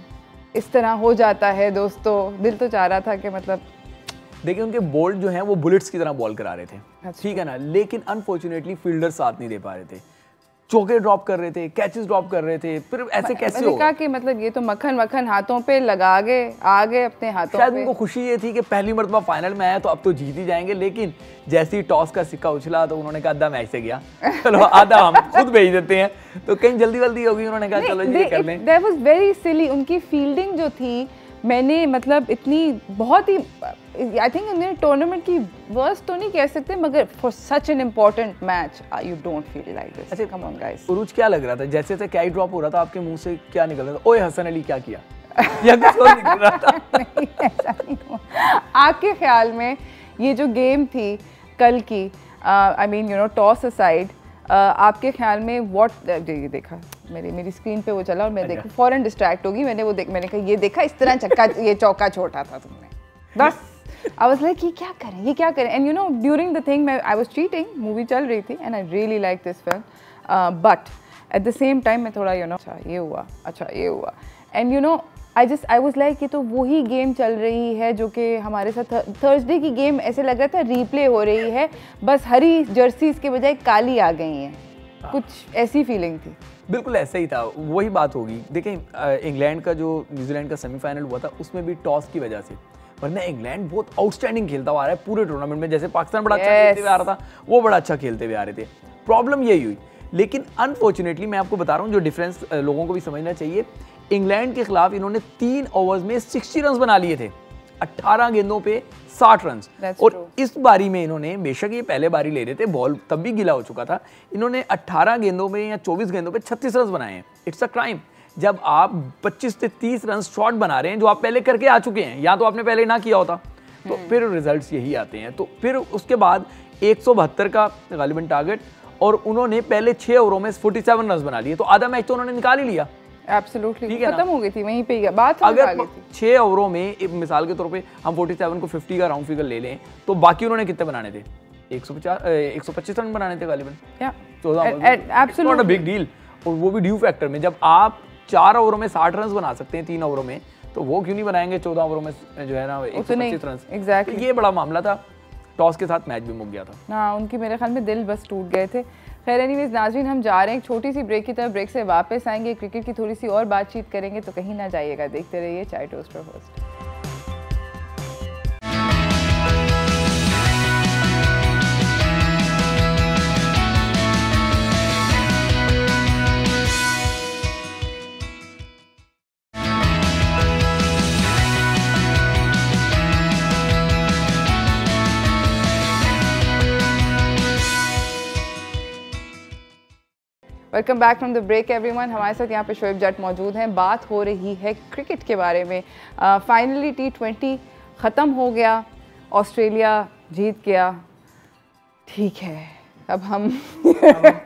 इस तरह हो जाता है दोस्तों। दिल तो चाह रहा था कि मतलब देखिए उनके बॉल जो हैं वो बुलेट्स की तरह बॉल करा रहे थे, ठीक है ना, लेकिन अनफॉर्चुनेटली फील्डर साथ नहीं दे पा रहे थे, चौके ड्रॉप कर रहे थे, कैचेस ड्रॉप कर रहे थे, फिर ऐसे कैसे हो? कहा कि मतलब ये तो मक्खन हाथों पे लगा आ गए अपने हाथों शायद पे। उनको खुशी ये थी कि पहली मरतबा फाइनल में आया तो अब तो जीत ही जाएंगे, लेकिन जैसे ही टॉस का सिक्का उछला तो उन्होंने कहा आधा मैच से गया, चलो आधा हम खुद भेज देते हैं, तो कहीं जल्दी होगी, उन्होंने कहा चलो ये कर लें। That was very silly. उनकी फील्डिंग जो थी, मैंने मतलब इतनी बहुत ही आई थिंक उन्होंने टूर्नामेंट की वर्स्ट तो नहीं कह सकते, मगर for such an important match you don't feel like this. अच्छा कम ऑन गाइस, उरुज क्या लग रहा था? जैसे जैसे क्या ड्रॉप हो रहा था आपके मुंह से क्या निकल रहा था? ओए हसन अली क्या किया? या कुछ और निकल रहा था? नहीं, ऐसा नहीं हुआ। आपके ख्याल में ये जो गेम थी कल की, I mean you know toss aside, आपके ख्याल में व्हाट, ये देखा मेरी स्क्रीन पे वो चला और मैं देखूं फौरन डिस्ट्रैक्ट होगी, मैंने कहा ये देखा इस तरह चक्का ये चौका छोड़ा था तुमने, बस आई वाज लाइक ये क्या करें and you know during the thing I was cheating, movie चल रही थी and I really like this film, but at the same time मैं थोड़ा यू नो अच्छा ये हुआ and you no I was like ये तो वही गेम चल रही है जो कि हमारे साथ थर्सडे की गेम ऐसे लग रहा था रीप्ले हो रही है, बस हरी जर्सीज के बजाय काली आ गई हैं, कुछ ऐसी फीलिंग थी। बिल्कुल ऐसा ही था, वही बात होगी। देखिए इंग्लैंड का जो न्यूजीलैंड का सेमीफाइनल हुआ था उसमें भी टॉस की वजह से, वरना इंग्लैंड बहुत आउटस्टैंडिंग खेलता हुआ आ रहा है पूरे टूर्नामेंट में, जैसे पाकिस्तान बड़ा अच्छा खेलते हुए आ रहा था, वो बड़ा अच्छा खेलते हुए आ रहे थे, प्रॉब्लम यही हुई। लेकिन अनफॉर्चुनेटली मैं आपको बता रहा हूँ जो डिफरेंस लोगों को भी समझना चाहिए, इंग्लैंड के खिलाफ इन्होंने 3 ओवर्स में 60 रन बना लिए थे, 18 गेंदों पे 60 रन। और इस बारी में इन्होंने, बेशक ये पहले बारी ले रहे थे, बॉल तब भी गीला हो चुका था, इन्होंने 18 गेंदों में या 24 गेंदों पे 36 रन बनाए हैं। इट्स अ क्राइम जब आप 25 से 30 रन शॉट बना रहे हैं जो आप पहले करके आ चुके हैं, या तो आपने पहले ना किया होता, तो फिर रिजल्ट्स यही आते हैं। तो फिर उसके बाद 172 का गालिबन टारगेट, और उन्होंने पहले 6 ओवरों में 47 रन बना लिए, तो आधा मैच तो उन्होंने निकाल ही लिया। एब्सोल्युटली खत्म हो गई थी वहीं पे बात। अगर 6 ओवरों में मिसाल के तौर पे हम 47 को 50 का राउंड फिगर ले लें, तो बाकी उन्होंने कितने बनाने थे? 125 रन बनाने थे गालिबन, 14 बिग डील, और वो भी ड्यू फैक्टर में। जब आप 4 ओवरों में 60 रन बना सकते हैं 3 ओवरों में, तो वो क्यों नहीं बनाएंगे 14 ओवरों में जो है ना 125 रन? एग्जैक्टली, ये बड़ा मामला था, टॉस के साथ मैच भी मुक गया था। हाँ, उनकी मेरे ख्याल में दिल बस टूट गए थे। खैर एनीवेज नाज़रीन, हम जा रहे हैं एक छोटी सी ब्रेक की तरफ, ब्रेक से वापस आएंगे, क्रिकेट की थोड़ी सी और बातचीत करेंगे, तो कहीं ना जाइएगा, देखते रहिए चाय टोस्ट पर host. Welcome back from the break everyone. हमारे साथ यहाँ पे शोएब जट मौजूद हैं। बात हो रही है क्रिकेट के बारे में। फाइनली T20 ख़त्म हो गया, ऑस्ट्रेलिया जीत गया, ठीक है, अब हम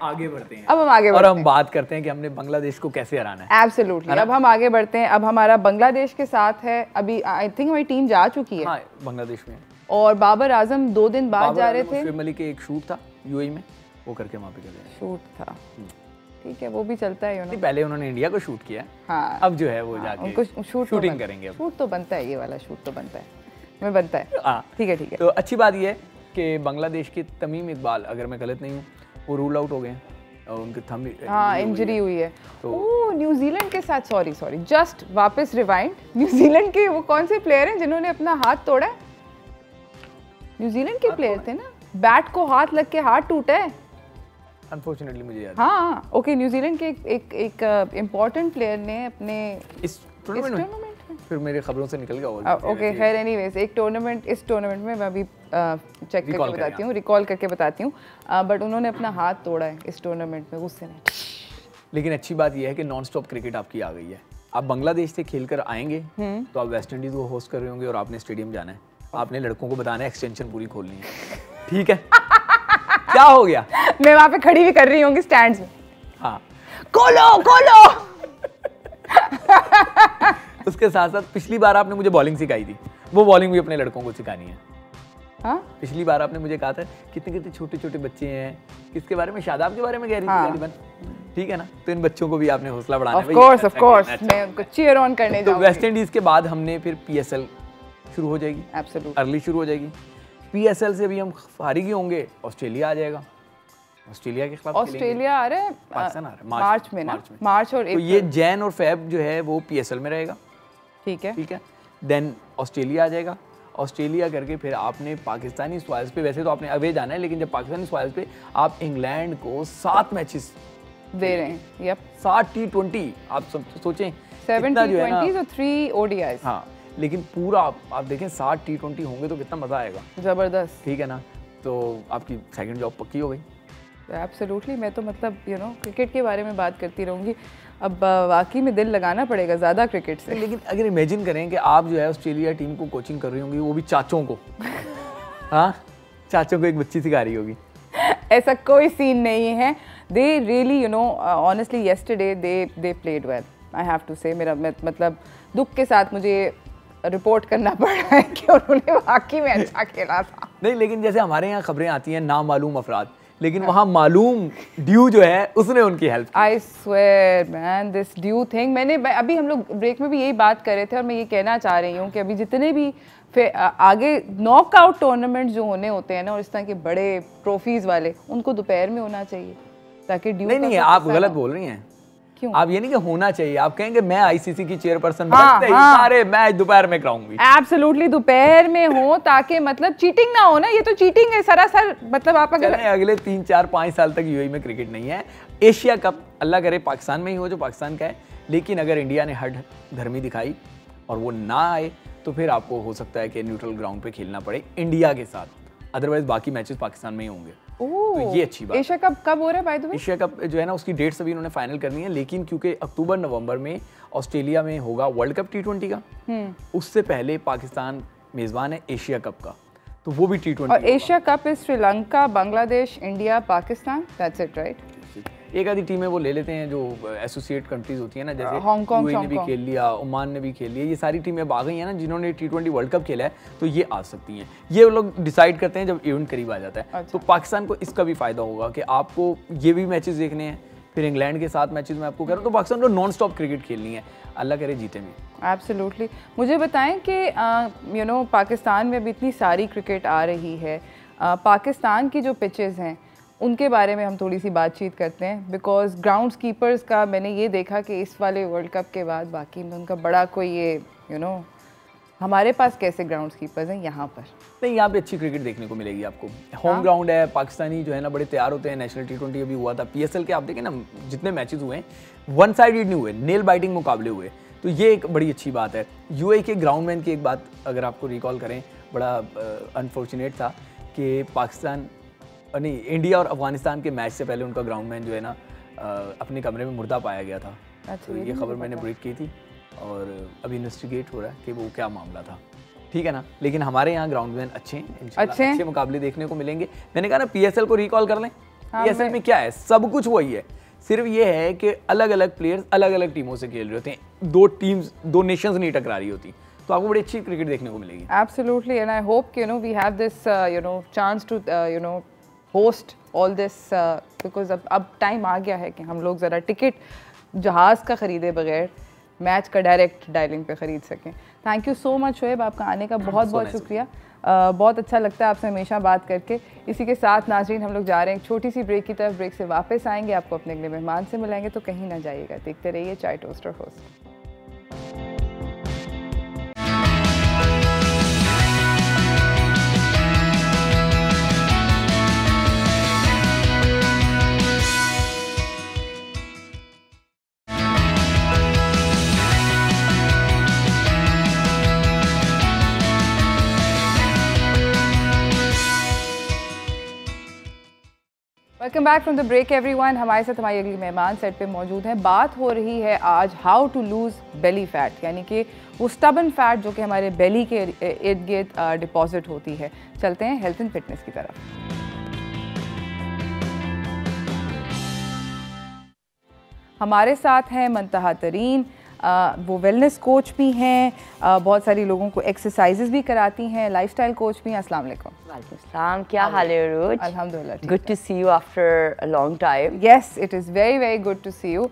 आगे बढ़ते हैं। और हम बात करते हैं कि हमने बांग्लादेश को कैसे हराना है। एब्सोल्युटली, अब हम आगे बढ़ते हैं। अब हमारा बांग्लादेश के साथ है, अभी आई थिंक हमारी टीम जा चुकी है। हाँ, बांग्लादेश में, और बाबर आजम 2 दिन बाद जा रहे थे। शुएब मलिक के एक शूट था यूएई में, वो करके वहाँ पे कर रहे हैं। शूट था, ठीक है, वो भी चलता है। नहीं, पहले उन्होंने इंडिया को शूट किया, हाँ, अब जो है वो जाके उनको शूटिंग करेंगे। शूट तो बनता है, ये वाला शूट तो बनता है, हमें बनता है। हाँ, ठीक है, ठीक है। तो अच्छी बात ये है कि बांग्लादेश के तमीम इकबाल, अगर मैं गलत नहीं हूँ, वो रूल आउट हो गए और उनके थंब, हाँ, इंजरी हुई है। तो न्यूजीलैंड के साथ, सॉरी जस्ट वापस रिवाइंड, न्यूजीलैंड के वो कौन से प्लेयर हैं जिन्होंने अपना हाथ तोड़ा है? न्यूजीलैंड के प्लेयर थे ना, बैट को हाथ लग के हाथ टूटा है अनफॉर्चुनेटली, मुझे याद। हाँ, ओके, न्यूजीलैंड के एक इम्पोर्टेंट प्लेयर ने अपने इस टूर्नामेंट में, फिर मेरे खबरों से निकल गया। ओके, खैर एनीवेज, इस टूर्नामेंट में मैं अभी चेक करके बताती हूँ, रिकॉल करके बताती हूँ, बट उन्होंने अपना हाथ तोड़ा है इस टूर्नामेंट में, गुस्से में। लेकिन अच्छी बात यह है कि नॉन स्टॉप क्रिकेट आपकी आ गई है। आप बांग्लादेश से खेलकर आएंगे तो आप वेस्ट इंडीज को होस्ट कर रहे होंगे और आपने स्टेडियम जाना है, आपने लड़कों को बताना है एक्सटेंशन पूरी खोलनी है, ठीक है? क्या हो गया? मैं वहां पे खड़ी भी कर रही होंगी स्टैंड्स में, हाँ, खोलो। उसके साथ साथ पिछली बार आपने मुझे बॉलिंग सिखाई थी, वो बॉलिंग भी अपने लड़कों को सिखानी है। हाँ पिछली बार आपने मुझे कहा था कितने कितने छोटे छोटे बच्चे हैं, किसके बारे में, शादाब के बारे में कह रही थी गालिबन, ठीक है ना, तो इन बच्चों को भी आपने हौसला बढ़ाना है। ऑफ कोर्स मैं उनको चीयर ऑन करने जाऊंगी। तो वेस्ट इंडीज के बाद हमने फिर PSL शुरू हो जाएगी, एब्सोल्युटली अर्ली शुरू हो जाएगी। PSL से भी हम फारिग ही होंगे, ऑस्ट्रेलिया आ जाएगा, ऑस्ट्रेलिया के खिलाफ ऑस्ट्रेलिया आ रहा है, पाकिस्तान आ रहा है मार्च में ना, मार्च और तो ये जैन और फेब जो है वो PSL में रहेगा, ठीक है, ठीक है। देन ऑस्ट्रेलिया आ जाएगा, ऑस्ट्रेलिया करके फिर आपने पाकिस्तानी सॉइल्स पे, वैसे तो आपने अवे जाना है, लेकिन जब पाकिस्तानी सॉइल्स पे आप इंग्लैंड को 7 मैचेस दे रहे हैं, यप 7 T20, आप सब सोचें 7 T20s और 3 ODIs, हाँ, लेकिन पूरा आप देखें 7 T20 होंगे तो कितना मजा आएगा, जबरदस्त, ठीक है ना। तो आपकी सेकंड जॉब पक्की हो गई। एब्सोल्युटली, मैं तो मतलब क्रिकेट के बारे में बात करती रहूँगी। अब वाकई में दिल लगाना पड़ेगा ज़्यादा क्रिकेट से। लेकिन अगर इमेजिन करें कि आप जो है ऑस्ट्रेलिया टीम को कोचिंग कर रही होंगी, वो भी चाचों को हाँ, चाचों को एक बच्ची सिखा रही होगी। ऐसा कोई सीन नहीं है। They really honestly yesterday they played well, I have to say. मेरा मतलब दुख के साथ मुझे रिपोर्ट करना पड़ रहा है कि उन्होंने वाकई में अच्छा खेला था। नहीं, लेकिन जैसे हमारे यहाँ खबरें आती हैं नामालूम अफराद, लेकिन वहाँ मालूम ड्यू जो है उसने उनकी हेल्प की। I swear man, this due thing, मैंने अभी हम लोग ब्रेक में भी यही बात कर रहे थे और मैं ये कहना चाह रही हूँ कि अभी जितने भी आगे नॉकआउट टूर्नामेंट जो होने होते हैं ना, और इस तरह के बड़े ट्रॉफीज वाले, उनको दोपहर में होना चाहिए ताकि ड्यू नहीं, आप गलत बोल रही हैं। क्यों? आप ये नहीं कि होना चाहिए, आप कहेंगे मैं ICC की चेयरपर्सन बनते ही सारे मैच दोपहर में कराऊंगी। एब्सोल्युटली दोपहर में हो, ताकि मतलब चीटिंग ना हो ना, ये तो चीटिंग है सरासर। मतलब आप अगर अगले 3, 4, 5 साल तक UAE में क्रिकेट नहीं है। एशिया कप अल्लाह करे पाकिस्तान में ही हो, जो पाकिस्तान का है, लेकिन अगर इंडिया ने हड धर्मी दिखाई और वो ना आए तो फिर आपको हो सकता है कि न्यूट्रल ग्राउंड पे खेलना पड़े इंडिया के साथ, अदरवाइज बाकी मैचेस पाकिस्तान में ही होंगे। तो ये अच्छी बात। एशिया कप कब हो रहा है by the way? Asia cup जो है ना, उसकी डेट्स अभी उन्होंने फाइनल करनी है, लेकिन क्योंकि अक्टूबर नवंबर में ऑस्ट्रेलिया में होगा वर्ल्ड कप T20 का, उससे पहले पाकिस्तान मेजबान है एशिया कप का, तो वो भी T20। और Asia cup is Sri Lanka, Bangladesh, India, Pakistan, that's it right. एक आधी टीमें वो ले लेते हैं जो एसोसिएट कंट्रीज होती है ना, जैसे हांगकांग ने भी खेल लिया, ओमान ने भी खेल लिया, ये सारी टीमें अब आ गई हैं ना जिन्होंने T20 वर्ल्ड कप खेला है, तो ये आ सकती हैं। ये लोग डिसाइड करते हैं जब इवेंट करीब आ जाता है। अच्छा। तो पाकिस्तान को इसका भी फायदा होगा कि आपको ये भी मैचेस देखने हैं, फिर इंग्लैंड के साथ मैचेस में आपको कह रहा हूँ, तो पाकिस्तान को नॉन स्टॉप क्रिकेट खेलनी है, अल्लाह करे जीते में। एब्सोल्युटली। मुझे बताएं कि पाकिस्तान में अभी इतनी सारी क्रिकेट आ रही है, पाकिस्तान की जो पिचेस हैं उनके बारे में हम थोड़ी सी बातचीत करते हैं, बिकॉज ग्राउंड कीपर्स का मैंने ये देखा कि इस वाले वर्ल्ड कप के बाद बाकी में उनका बड़ा कोई ये हमारे पास कैसे ग्राउंड कीपर्स हैं यहाँ पर। नहीं, यहाँ पे अच्छी क्रिकेट देखने को मिलेगी आपको। होम ग्राउंड है, पाकिस्तानी जो है ना बड़े तैयार होते हैं। नेशनल T20 अभी हुआ था, PSL के आप देखें ना जितने मैचेस हुए हैं, वन साइडेड नहीं हुए, नेल बाइटिंग मुकाबले हुए, तो ये एक बड़ी अच्छी बात है। UAE के ग्राउंडमैन की एक बात अगर आपको रिकॉल करें, बड़ा अनफॉर्चुनेट था कि पाकिस्तान नहीं, इंडिया और अफगानिस्तान के मैच से पहले उनका ग्राउंडमैन जो है ना अपने कमरे में मुर्दा पाया गया था। तो ये खबर मैंने ब्रेक की थी और अभी इन्वेस्टिगेट हो रहा है कि वो क्या मामला था, ठीक है ना। लेकिन हमारे यहाँ ग्राउंडमैन अच्छे अच्छे मुकाबले देखने को मिलेंगे। मैंने कहा ना PSL को रिकॉल कर लें। PSL में क्या है, सब कुछ वही है, सिर्फ ये है कि अलग अलग प्लेयर्स अलग अलग टीमों से खेल रहे होते हैं, दो नेशंस नहीं टकरा रही होती, तो आपको बड़ी अच्छी क्रिकेट देखने को मिलेगी। एब्सोल्युटली, एंड आई होप कि we have this chance to host all this, because अब टाइम आ गया है कि हम लोग ज़रा टिकट जहाज़ का ख़रीदे बगैर मैच का डायरेक्ट डायलिंग पे ख़रीद सकें। Thank you so much Shoaib, आपका आने का बहुत बहुत शुक्रिया। बहुत अच्छा लगता है आपसे हमेशा बात करके। इसी के साथ नाज़रीन हम लोग जा रहे हैं एक छोटी सी ब्रेक की तरफ। ब्रेक से वापस आएंगे, आपको अपने अगले मेहमान से मिलाएंगे, तो कहीं ना जाइएगा, देखते रहिए चाय toaster host. Welcome back from the break everyone. हमारे साथ हमारी अगली मेहमान सेट पे मौजूद हैं। बात हो रही है आज how to lose belly fat, यानी कि वो स्टबन फैट जो कि हमारे बेली के इर्द गिर्द डिपॉजिट होती है। चलते हैं हेल्थ एंड फिटनेस की तरफ। हमारे साथ हैं मुंतहा तरीन, वो वेलनेस कोच भी हैं, बहुत सारी लोगों को एक्सरसाइजेज भी कराती हैं, लाइफस्टाइल कोच भी हैं। अस्सलाम वालेकुम। वालेकुम सलाम, क्या हाल है रूज? अल्हम्दुलिल्लाह। Good to see you after a long time. Yes, it is very very good to see you.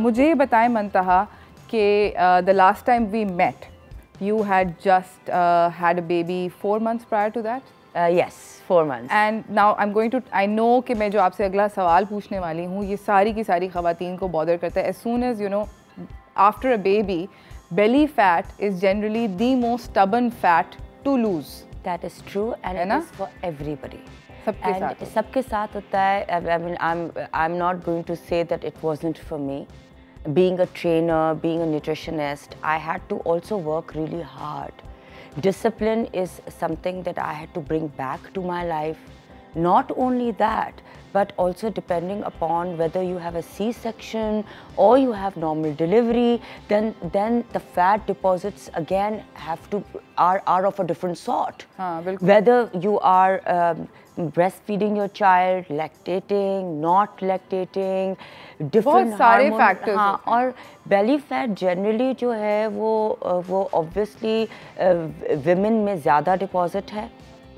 मुझे ये बताएं मंतहा कि the last time we met you had just had a baby 4 months prior to that? Yes, 4 months. And now I'm going to, I know कि मैं जो आपसे अगला सवाल पूछने वाली हूँ ये सारी की सारी ख़वातीन को bother करता है. As soon as you know, after a baby, belly fat is generally the most stubborn fat to lose. That is true and it is for everybody. सबके साथ होता है. I mean, I'm not going to say that it wasn't for me. Being a trainer, being a nutritionist, I had to also work really hard. Discipline is something that I had to bring back to my life. Not only that, but also depending upon whether you have a C-section or you have normal delivery, then the fat deposits again are of a different sort. Whether you are breastfeeding your child, lactating, not lactating, different सारे factors हाँ, और belly fat generally जो है वो obviously women में ज़्यादा deposit है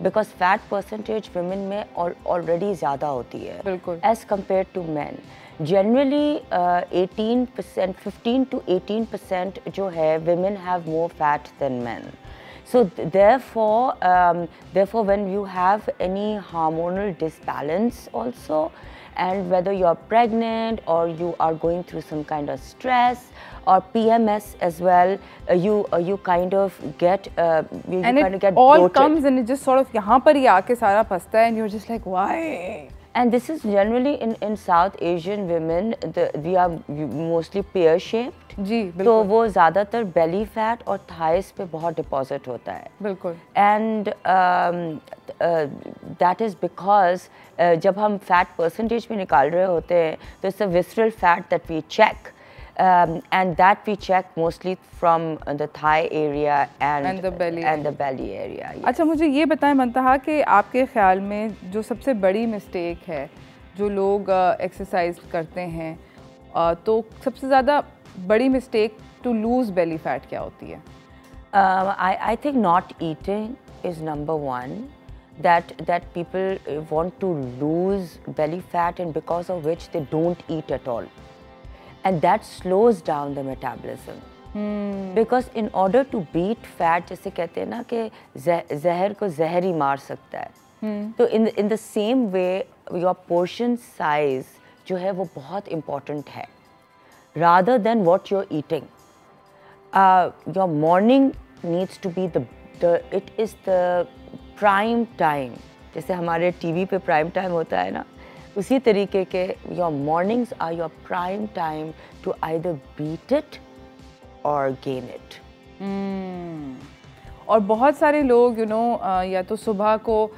because fat percentage women में already ज़्यादा होती है बिल्कुल as compared to men. Generally 18%, 15 to 18% जो है women have more fat than men. So therefore when you have any hormonal disbalance also, and whether you are pregnant or you are going through some kind of stress or PMS as well, you kind of get you and kind of get all bloated. Comes and it just sort of यहाँ पर ही आके सारा फंसता है and you're just like why? And this is generally in South Asian women, we are mostly pear shaped. जी बिल्कुल. तो वो ज़्यादातर belly fat और thighs पे बहुत deposit होता है. बिल्कुल. And that is because जब हम fat percentage भी निकाल रहे होते हैं, तो it's a visceral fat that we check. And that we check mostly from the thigh area and the belly area. Yes. अच्छा मुझे ये बताएं मंतहा कि आपके ख्याल में जो सबसे बड़ी मिस्टेक है जो लोग एक्सरसाइज करते हैं तो सबसे ज़्यादा बड़ी mistake to lose belly fat क्या होती है? I think not eating is number one. That people want to lose belly fat and because of which they don't eat at all. And that slows down the metabolism. Because in order to beat fat, जैसे कहते हैं ना कि जहर को जहर ही मार सकता है. तो in the same way, your portion size जो है वो बहुत important है. Rather than what you're eating, your morning needs to be it is the prime time. जैसे हमारे TV पे prime time होता है ना, उसी तरीके के your mornings are your prime time to either beat it or gain it. और बहुत सारे लोग या तो सुबह को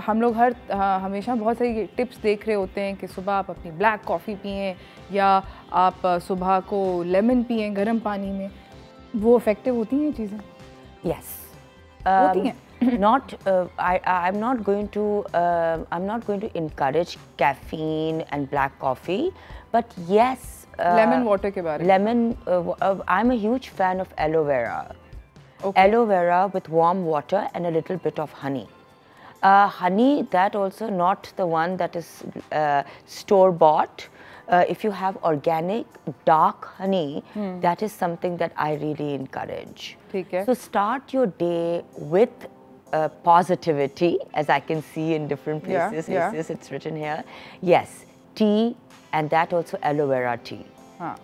हम लोग हमेशा बहुत सारी टिप्स देख रहे होते हैं कि सुबह आप अपनी ब्लैक कॉफ़ी पिएं या आप सुबह को लेमन पिएं गर्म पानी में. वो इफ़ेक्टिव होती हैं चीज़ें? Yes. होती हैं. I'm not going to encourage caffeine and black coffee, but yes. Lemon water के बारे में. Lemon. I'm a huge fan of aloe vera. Okay. Aloe vera with warm water and a little bit of honey. Honey, that also not the one that is store bought. If you have organic dark honey, that is something that I really encourage. ठीक है. So start your day with positivity, as I can see in different places. Yeah. It's written here. Yes, tea, and that also aloe vera tea.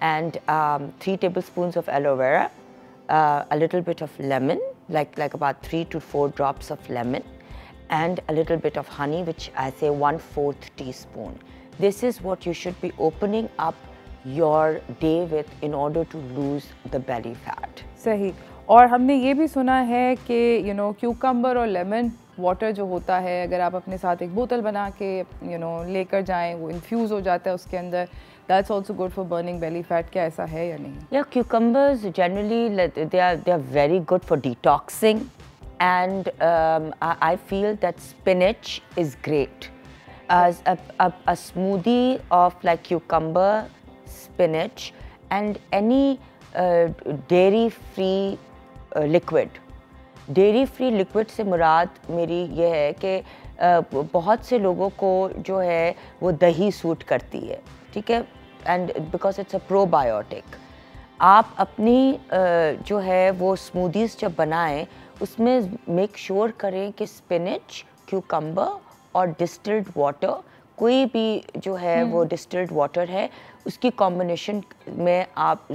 And 3 tablespoons of aloe vera, a little bit of lemon, like about 3 to 4 drops of lemon, and a little bit of honey, which I say 1/4 teaspoon. This is what you should be opening up your day with in order to lose the belly fat. सही. और हमने ये भी सुना है कि cucumber और lemon water जो होता है अगर आप अपने साथ एक बोतल बना के लेकर जाएं वो इन्फ्यूज़ हो जाता है उसके अंदर. That's also good for burning belly fat. क्या ऐसा है या नहीं? Yeah, cucumbers generally they are very good for detoxing, and I feel that spinach is great. As a smoothie of like cucumber, spinach, and any dairy free liquid. Dairy free liquid से मुराद मेरी ये है कि बहुत से लोगों को जो है वो दही सूट करती है, ठीक है, and because it's a probiotic. आप अपनी जो है वो स्मूदीज़ जब बनाएं उसमें मेक श्योर करें कि स्पिनच, क्यूकम्बर और डिस्टिल्ड वाटर, कोई भी जो है वो डिस्टिल्ड वाटर है, उसकी कॉम्बिनेशन में आप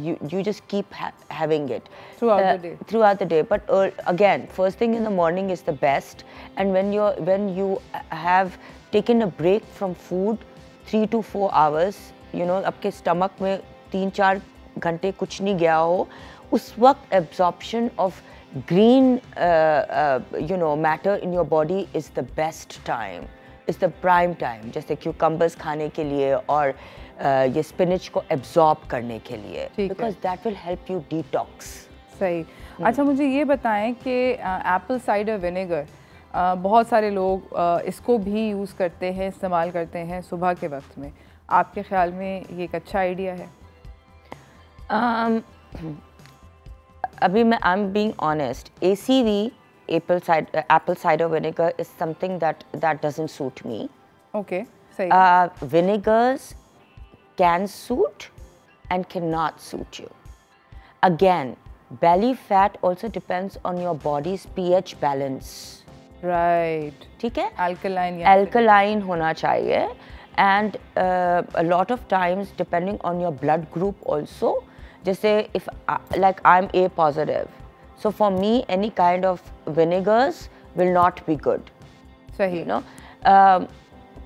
you just keep having it throughout the day. But again, first thing in the morning is the best, and when you have taken a break from food 3 to 4 hours, you know, आपके stomach में 3-4 घंटे कुछ नहीं गया हो, उस वक्त absorption of green you know matter in your body is the best time, is the prime time. जैसे cucumbers खाने के लिए और ये स्पिनच को एब्जॉर्ब करने के लिए, because that will help you detox. सही। अच्छा, मुझे ये बताएं कि एप्पल साइडर विनेगर बहुत सारे लोग इसको भी यूज़ करते हैं, इस्तेमाल करते हैं सुबह के वक्त में। आपके ख्याल में ये एक अच्छा आइडिया है? अभी मैं I am being honest, ACV Apple cider vinegar is something that doesn't suit me. Okay, सही। विनेगर्स can suit and cannot suit you. Again, belly fat also depends on your body's pH balance. Right. ठीक है? Alkaline. Alkaline होना चाहिए, and a lot of times depending on your blood group also. जैसे if like I'm A positive, so for me any kind of vinegars will not be good. सही। You know,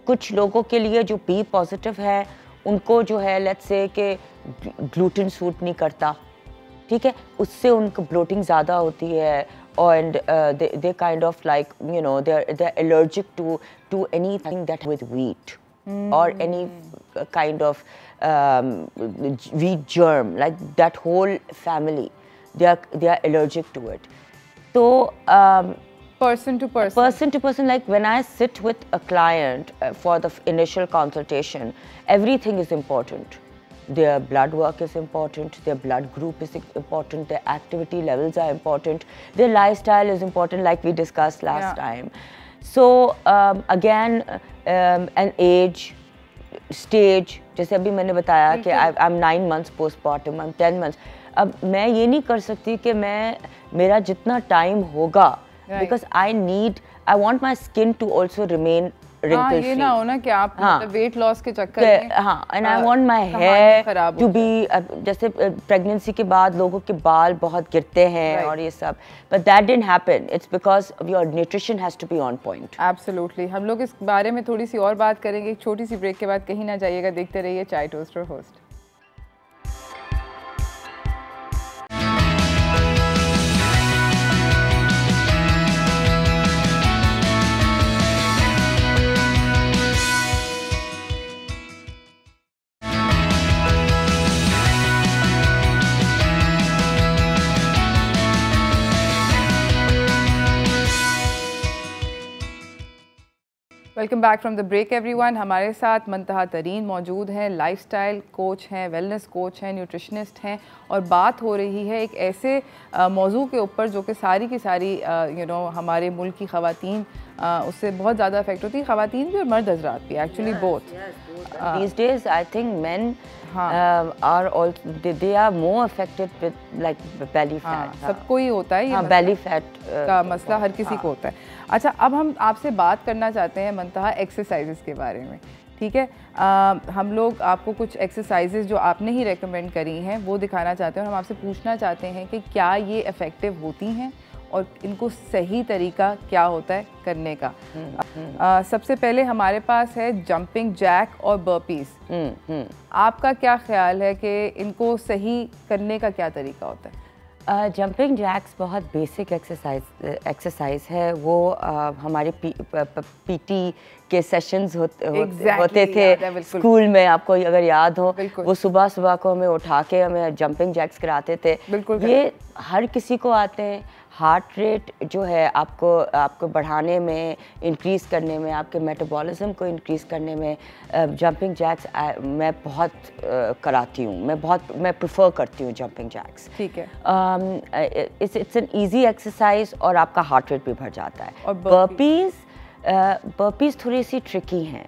कुछ लोगों के लिए जो B positive है उनको जो है लेट्स से कि ग्लूटेन सूट नहीं करता, ठीक है, उससे उनको ब्लोटिंग ज़्यादा होती है, and they kind of like, you know, they're allergic to anything that with wheat or any kind of wheat germ, like that whole family, they are allergic to it. So person to person, like when I sit with a client for the initial consultation, everything is important. Their blood work is important, their blood group is important, their activity levels are important, their lifestyle is important, like we discussed last time. So again, an age, stage, जैसे अभी मैंने बताया कि I'm 9 months postpartum, I'm 10 months. अब मैं ये नहीं कर सकती कि मेरा जितना टाइम होगा, because I want my skin to also remain wrinkle free. ये ना हो ना कि आप वेट लॉस के चक्कर में, हाँ, and I want my hair to be, जैसे प्रेगनेंसी के बाद लोगों के बाल बहुत गिरते हैं और ये सब, but that didn't happen. It's because your nutrition has to be on point. Absolutely. हम लोग इस बारे में थोड़ी सी और बात करेंगे एक छोटी सी ब्रेक के बाद। कहीं ना जाइएगा, देखते रहिए चाय toaster host. Welcome back from the break everyone. हमारे साथ मुंतहा तरीन मौजूद हैं, लाइफस्टाइल कोच हैं, वेलनेस कोच हैं, न्यूट्रिशनिस्ट हैं, और बात हो रही है एक ऐसे मौजू के ऊपर जो कि सारी की सारी हमारे मुल्क की ख़वातीन उससे बहुत ज़्यादा अफेक्ट होती है, ख़वातीन भी और मर्द हजरात भी, actually both. These days I think men are also they are more affected with like belly fat. सबको ही होता है ये belly fat का मसला, हर किसी को होता है। अच्छा, अब हम आपसे बात करना चाहते हैं मुंतहा एक्सरसाइजेस के बारे में, ठीक है? हम लोग आपको कुछ एक्सरसाइजेस जो आपने ही रेकमेंड करी हैं वो दिखाना चाहते हैं, और हम आपसे पूछना चाहते हैं कि क्या ये इफ़ेक्टिव होती हैं और इनको सही तरीका क्या होता है करने का। सबसे पहले हमारे पास है जंपिंग जैक और बर्पीज। आपका क्या ख्याल है कि इनको सही करने का क्या तरीका होता है? जंपिंग जैक्स बहुत बेसिक एक्सरसाइज है। वो हमारे पीटी के सेशंस होते थे स्कूल में, आपको अगर याद हो, वो सुबह सुबह को हमें उठा के हमें जंपिंग जैक्स कराते थे। ये हर किसी को आते हैं। हार्ट रेट जो है आपको बढ़ाने में, इंक्रीज़ करने में, आपके मेटाबॉलिज्म को इंक्रीज़ करने में जंपिंग जैक्स मैं बहुत कराती हूँ। मैं प्रेफर करती हूँ जंपिंग जैक्स। ठीक है। इट्स एन इजी एक्सरसाइज और आपका हार्ट रेट भी बढ़ जाता है। और बर्पीज़ थोड़ी सी ट्रिकी हैं।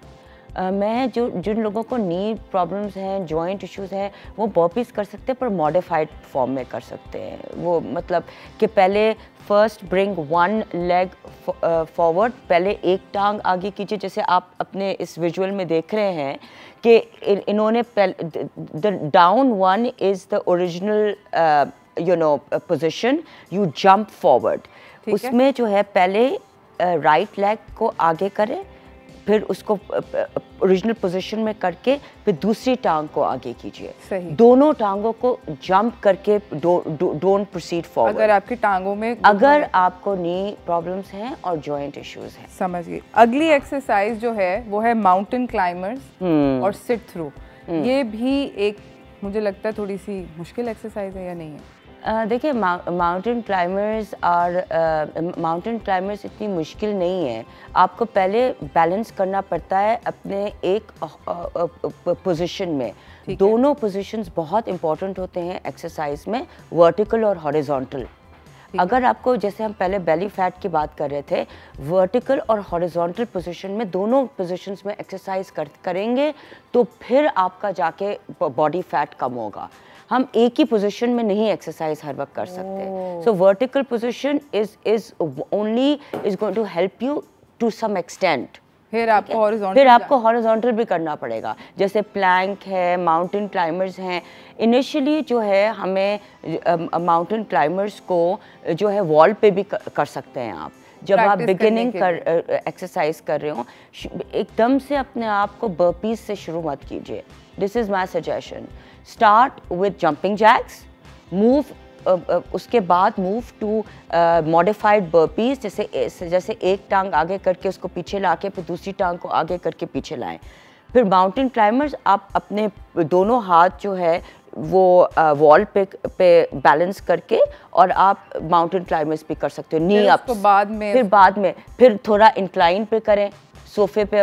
मैं जिन लोगों को नी प्रॉब्लम्स हैं, जॉइंट इश्यूज हैं, वो बर्पीज़ कर सकते हैं, पर मॉडिफाइड फॉर्म में कर सकते हैं। वो मतलब कि पहले first bring one leg forward, पहले एक टांग आगे कीजिए, जैसे आप अपने इस विजुअल में देख रहे हैं कि इन्होंने the down one is the original position, you jump forward. उसमें जो है पहले राइट लेग को आगे करें, फिर उसको ओरिजिनल पोजीशन में करके फिर दूसरी टांग को आगे कीजिए। दोनों टांगों को जंप करके डोंट प्रोसीड फॉरवर्ड। अगर आपकी टांगों में अगर आपको नी प्रॉब्लम्स हैं और जॉइंट इश्यूज हैं। समझ गई। अगली एक्सरसाइज जो है वो है माउंटेन क्लाइंबर्स और सिट थ्रू। ये भी एक मुझे लगता है थोड़ी सी मुश्किल एक्सरसाइज है या नहीं है? देखिए माउंटेन क्लाइंबर्स इतनी मुश्किल नहीं है। आपको पहले बैलेंस करना पड़ता है अपने एक पोजीशन में। दोनों पोजीशंस बहुत इंपॉर्टेंट होते हैं एक्सरसाइज में, वर्टिकल और हॉरिजॉन्टल। अगर आपको, जैसे हम पहले बेली फैट की बात कर रहे थे, वर्टिकल और हॉरिजॉन्टल पोजीशन में, दोनों पोजीशंस में एक्सरसाइज करेंगे तो फिर आपका जाके बॉडी फैट कम होगा। हम एक ही पोजीशन में नहीं एक्सरसाइज हर वक्त कर सकते। So vertical position is going to help you to some extent. फिर आपको हॉरिजॉन्टल भी करना पड़ेगा, जैसे प्लैंक है, माउंटेन क्लाइंबर्स हैं। इनिशियली जो है हमें माउंटेन क्लाइंबर्स को जो है वॉल पे भी कर सकते हैं आप। जब आप बिगिनिंग एक्सरसाइज कर रहे हो, एकदम से अपने आप को बर्पीज से शुरू मत कीजिए। This is my suggestion. Start with jumping jacks, उसके बाद मूव टू मॉडिफाइड बर्पीज, जैसे एक टांग आगे करके उसको पीछे लाके फिर दूसरी टांग को आगे करके पीछे लाएं। फिर माउंटेन क्लाइंबर्स, आप अपने दोनों हाथ जो है वो वॉल पे बैलेंस करके और आप माउंटेन क्लाइंबर्स भी कर सकते हो। नी अप बाद में फिर थोड़ा इंक्लाइन पे करें, सोफे पे।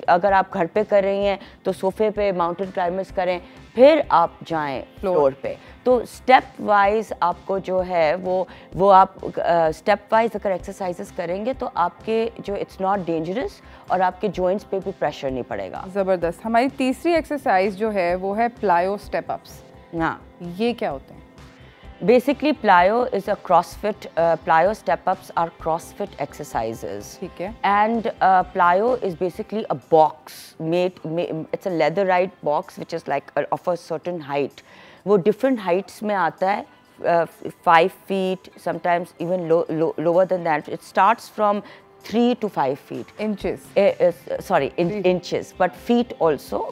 अगर आप घर पे कर रही हैं तो सोफे पे माउंटेन क्लाइंबर्स करें, फिर आप जाएं फ्लोर पे। तो स्टेप वाइज आपको जो है वो आप स्टेप वाइज अगर एक्सरसाइजेस करेंगे तो आपके जो इट्स नॉट डेंजरस और आपके जॉइंट्स पे भी प्रेशर नहीं पड़ेगा। ज़बरदस्त। हमारी तीसरी एक्सरसाइज जो है वो है प्लायो स्टेप अप्स। हाँ, ये क्या होते हैं? Basically, plyo is a CrossFit. Plyo step-ups are CrossFit exercises. ठीक है. And plyo is basically a box it's a leatherite box which is like of a certain height. वो different heights में आता है. 5 feet, sometimes even lower than that. It starts from 3 to 5 feet. Inches. Inches, but feet also.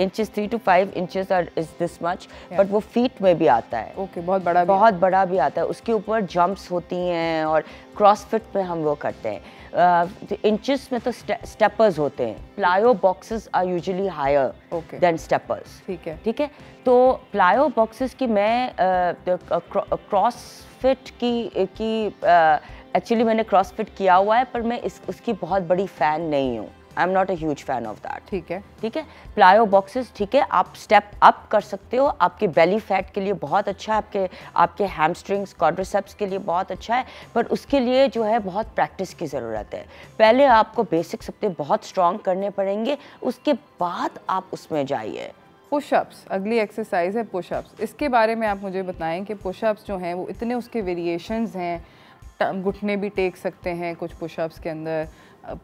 Inches 3 to 5 inches is this much, but वो feet में भी आता है। Okay, बहुत बड़ा भी आता है। उसके ऊपर jumps होती हैं और CrossFit में हम वो करते हैं। इंचेस में तो स्टेपर्स होते हैं। Plyo boxes are usually higher than steppers. ठीक है। तो प्लायो बॉक्सेस की मैं CrossFit की एक्चुअली मैंने CrossFit किया हुआ है, पर मैं उसकी बहुत बड़ी फ़ैन नहीं हूँ। I am not a huge fan of that. ठीक है। प्लायो बॉक्सेस, ठीक है, आप स्टेप अप कर सकते हो, आपके बेली फैट के लिए बहुत अच्छा है, आपके हैमस्ट्रिंग्स, क्वाड्रिसेप्स के लिए बहुत अच्छा है, पर उसके लिए जो है बहुत प्रैक्टिस की ज़रूरत है। पहले आपको बेसिक्स अपने बहुत स्ट्रॉन्ग करने पड़ेंगे, उसके बाद आप उसमें जाइए। पुशअप्स, अगली एक्सरसाइज है पुशअप्स। इसके बारे में आप मुझे बताएं कि पुशअप्स जो हैं वो इतने उसके वेरिएशंस हैं। घुटने भी टेक सकते हैं कुछ पुशअप्स के अंदर,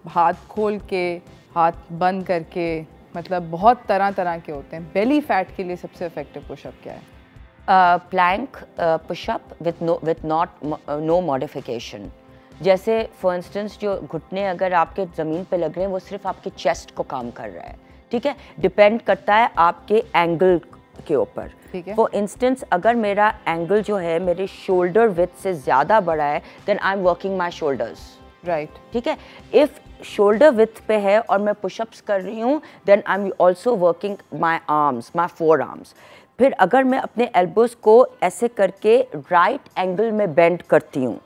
हाथ खोल के, हाथ बंद करके, मतलब बहुत तरह के होते हैं। बेली फैट के लिए सबसे इफेक्टिव पुशअप क्या है? Plank pushup with no modification. जैसे फॉर इंस्टेंस जो घुटने अगर आपके ज़मीन पे लग रहे हैं वो सिर्फ आपके चेस्ट को काम कर रहा है। ठीक है, डिपेंड करता है आपके एंगल के ऊपर। फॉर इंस्टेंस अगर मेरा एंगल जो है मेरे शोल्डर विड्थ से ज़्यादा बड़ा है, then I am working my shoulders. Right. ठीक है। इफ शोल्डर विथ पे है और मैं पुशअप्स कर रही हूँ, then I am also working my arms, my forearms. फिर अगर मैं अपने एल्बोज को ऐसे करके राइट एंगल में बेंड करती हूँ,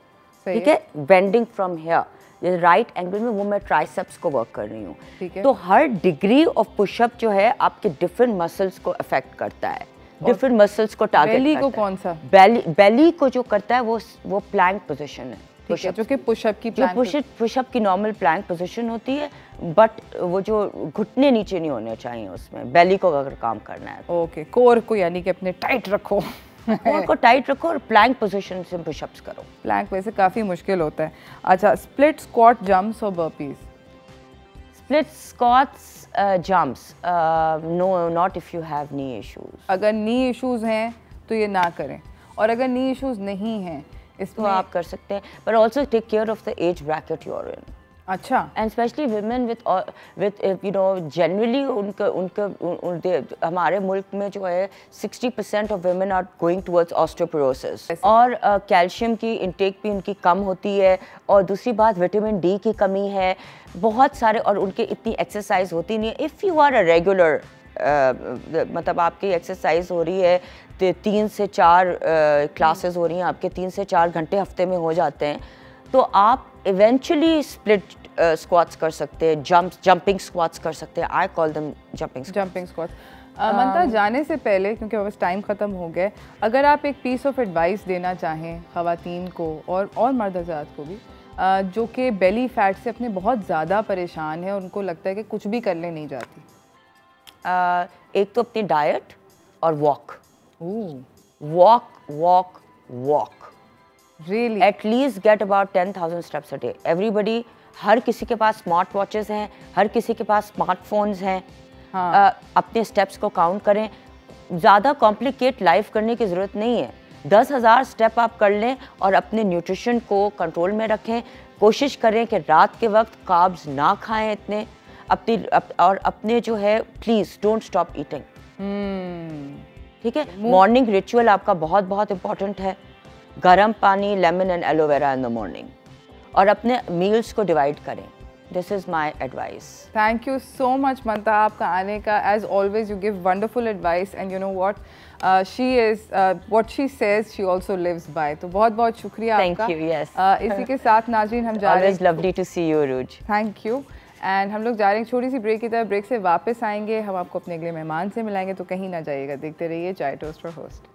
ठीक है, bending from here right angle में, वो मैं ट्राइसेप्स को वर्क कर रही हूँ। तो हर डिग्री ऑफ पुशअप जो है आपके डिफरेंट मसल्स को अफेक्ट करता है, डिफरेंट मसल्स को टारगेट करता है। बेली को कौन सा? बेली को जो करता है वो प्लैंक पोजीशन है, जो कि पुशअप की पुशअप की नॉर्मल प्लैंक पोजीशन होती है, बट वो जो घुटने नीचे नहीं होने चाहिए उसमें, बेली को अगर काम करना है। ओके, कोर को यानी कि अपने टाइट रखो, कोर को टाइट रखो और प्लैंक पोजीशन से पुशअप्स करो। प्लैंक वैसे काफ़ी मुश्किल होता है। अच्छा, स्प्लिट स्क्वाट जंप्स और burpees? Split squats jumps no, not if you have knee issues. अगर नी इश्यूज हैं तो ये ना करें, और अगर नी इश्यूज नहीं हैं इसको आप कर सकते हैं, but also take care of the age bracket you are in. अच्छा, and specially women with you know generally उनका हमारे मुल्क में जो है 60% of women are going towards osteoporosis, और कैल्शियम की इंटेक भी उनकी कम होती है, और दूसरी बात विटामिन डी की कमी है बहुत सारे, और उनके इतनी एक्सरसाइज होती नहीं है। If you are a regular मतलब आपकी एक्सरसाइज हो रही है 3 से 4 क्लासेस हो रही हैं आपके, 3 से 4 घंटे हफ्ते में हो जाते हैं, तो आप इवेंचुअली स्प्लिट स्क्वाट्स कर सकते हैं, जंपिंग स्क्वाट्स कर सकते हैं। I call them jumping squats. Mamta, जाने से पहले क्योंकि बस टाइम ख़त्म हो गया, अगर आप एक पीस ऑफ एडवाइस देना चाहें ख़वातीन को और मर्द हज़रात को भी जो कि बेली फैट से अपने बहुत ज़्यादा परेशान है, उनको लगता है कि कुछ भी करने नहीं जाती? एक तो अपनी डाइट और walk Really? At least get about 10,000 steps a day. Everybody, हर किसी के पास स्मार्ट वॉचेस हैं, हर किसी के पास स्मार्टफोन्स हैं। अपने स्टेप्स को काउंट करें, ज़्यादा कॉम्प्लिकेट लाइफ करने की ज़रूरत नहीं है। 10,000 स्टेप आप कर लें और अपने न्यूट्रिशन को कंट्रोल में रखें। कोशिश करें कि रात के वक्त कार्ब्स ना खाएं इतने, और अपने जो है प्लीज़ डोंट स्टॉप ईटिंग, ठीक है। मॉर्निंग रिचुअल आपका बहुत बहुत इंपॉर्टेंट है, गरम पानी, lemon and aloe vera in the morning, और अपने मील्स को डिवाइड करें। This is my advice. Thank you so much Mamta, आपका आने का। As always you give wonderful advice, and you know what she is what she says she also lives by. तो बहुत बहुत शुक्रिया आपका। Thank you. यस, इसी के साथ नाज़रीन हम जा रहे हैं। Lovely to see you Arooj. Thank you. And हम लोग जा रहे हैं छोटी सी ब्रेक की तरफ। ब्रेक से वापस आएंगे, हम आपको अपने अगले मेहमान से मिलाएंगे, तो कहीं ना जाइएगा, देखते रहिए चाय toast for host.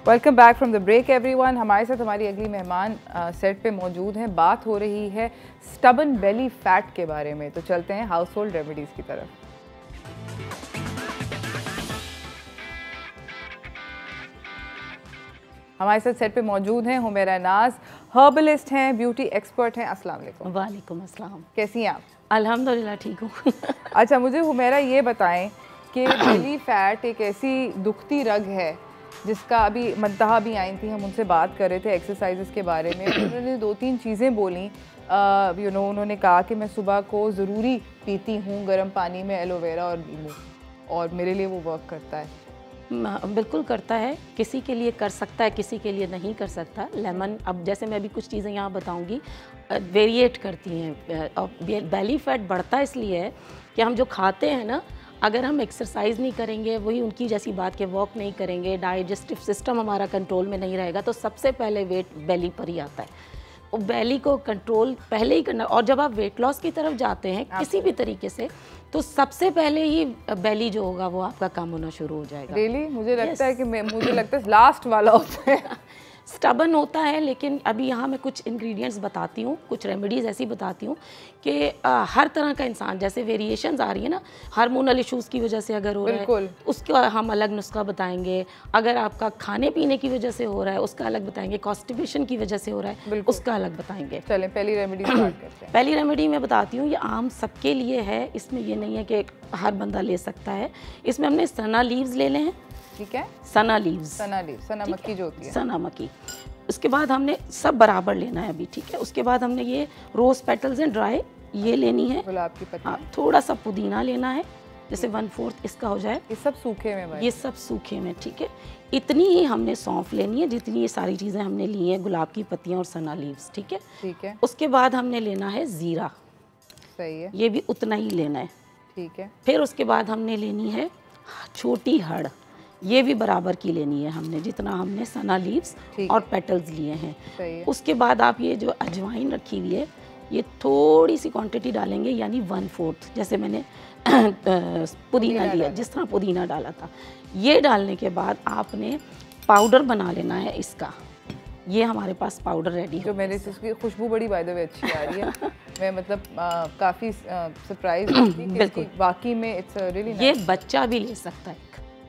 Welcome back from the break everyone. हमारे साथ हमारी अगली मेहमान सेट पे मौजूद हैं। बात हो रही है स्टबन बेली फैट के बारे में, तो चलते हैं हाउस होल्ड रेमेडीज़ की तरफ। हमारे साथ सेट पे मौजूद हैं हुमैरा नाज, हर्बलिस्ट हैं, ब्यूटी एक्सपर्ट हैं। अस्सलाम वालेकुम। वालेकुम अस्सलाम। कैसी हैं आप? अल्हम्दुलिल्लाह ठीक हूँ। अच्छा, मुझे हुमैरा ये बताएं कि बेली फैट एक ऐसी दुखती रग है जिसका अभी मद्दाह भी आई थी, हम उनसे बात कर रहे थे एक्सरसाइजेस के बारे में। उन्होंने 2-3 चीज़ें बोली। यू नो, उन्होंने कहा कि मैं सुबह को ज़रूरी पीती हूँ गर्म पानी में एलोवेरा और नींबू, और मेरे लिए वो वर्क करता है। बिल्कुल करता है, किसी के लिए कर सकता है, किसी के लिए नहीं कर सकता। लेमन, अब जैसे मैं अभी कुछ चीज़ें यहाँ बताऊँगी, वेरिएट करती हैं। और बेली फैट बढ़ता इसलिए है कि हम जो खाते हैं ना, अगर हम एक्सरसाइज नहीं करेंगे, वही उनकी जैसी बात के वॉक नहीं करेंगे, डाइजेस्टिव सिस्टम हमारा कंट्रोल में नहीं रहेगा, तो सबसे पहले वेट बेली पर ही आता है। और बेली को कंट्रोल पहले ही करना। और जब आप वेट लॉस की तरफ जाते हैं किसी भी तरीके से, तो सबसे पहले ही बेली जो होगा वो आपका काम होना शुरू हो जाएगा। रियली? मुझे लगता है कि मुझे लगता है लास्ट वाला होता है। स्टबन होता है, लेकिन अभी यहाँ मैं कुछ इंग्रेडिएंट्स बताती हूँ, कुछ रेमेडीज़ ऐसी बताती हूँ कि हर तरह का इंसान, जैसे वेरिएशंस आ रही है ना, हार्मोनल इश्यूज़ की वजह से अगर हो रहा है उसका हम अलग नुस्खा बताएंगे, अगर आपका खाने पीने की वजह से हो रहा है उसका अलग बताएंगे, कॉन्स्टिपेशन की वजह से हो रहा है उसका अलग बताएंगे। चलें पहली रेमेडी स्टार्ट करते हैं। पहली रेमेडी मैं बताती हूँ, ये आम सबके लिए है, इसमें ये नहीं है कि हर बंदा ले सकता है। इसमें हमने सना लीव्स ले लें हैं। ठीक है, सना लीव्स, सना मक्की जो होती है, सना मक्की। उसके बाद हमने सब बराबर लेना है अभी, ठीक है। उसके बाद हमने ये रोज़ पेटल्स हैं ड्राई, ये लेनी है। गुलाब की पत्ती। हाँ, थोड़ा सा पुदीना लेना है, जैसे 1/4 इसका हो जाए। ये सब सूखे में भाई? ये सब सूखे में, ठीक है। इतनी ही हमने सौंफ लेनी है जितनी ये सारी चीज़ें हमने ली हैं, गुलाब की पत्तियाँ और सना लीव्स, ठीक है। ठीक है। उसके बाद हमने लेना है ज़ीरा, सही है, ये भी उतना ही लेना है। ठीक है। फिर उसके बाद हमने लेनी है छोटी हड़, ये भी बराबर की लेनी है हमने, जितना हमने सना लीव्स और पेटल्स लिए हैं। सही है। उसके बाद आप ये जो अजवाइन रखी हुई है, ये थोड़ी सी क्वांटिटी डालेंगे, यानी 1/4, जैसे मैंने पुदीना लिया, जिस तरह पुदीना डाला था। ये डालने के बाद आपने पाउडर बना लेना है इसका। ये हमारे पास पाउडर रेडी है। जो मैंने इसकी खुशबू बड़ी बाय द वे अच्छी आ रही है। मैं मतलब काफ़ी सरप्राइज हुई कि इसकी वाकई में इट्स रियली नाइस। ये बच्चा भी ले सकता है,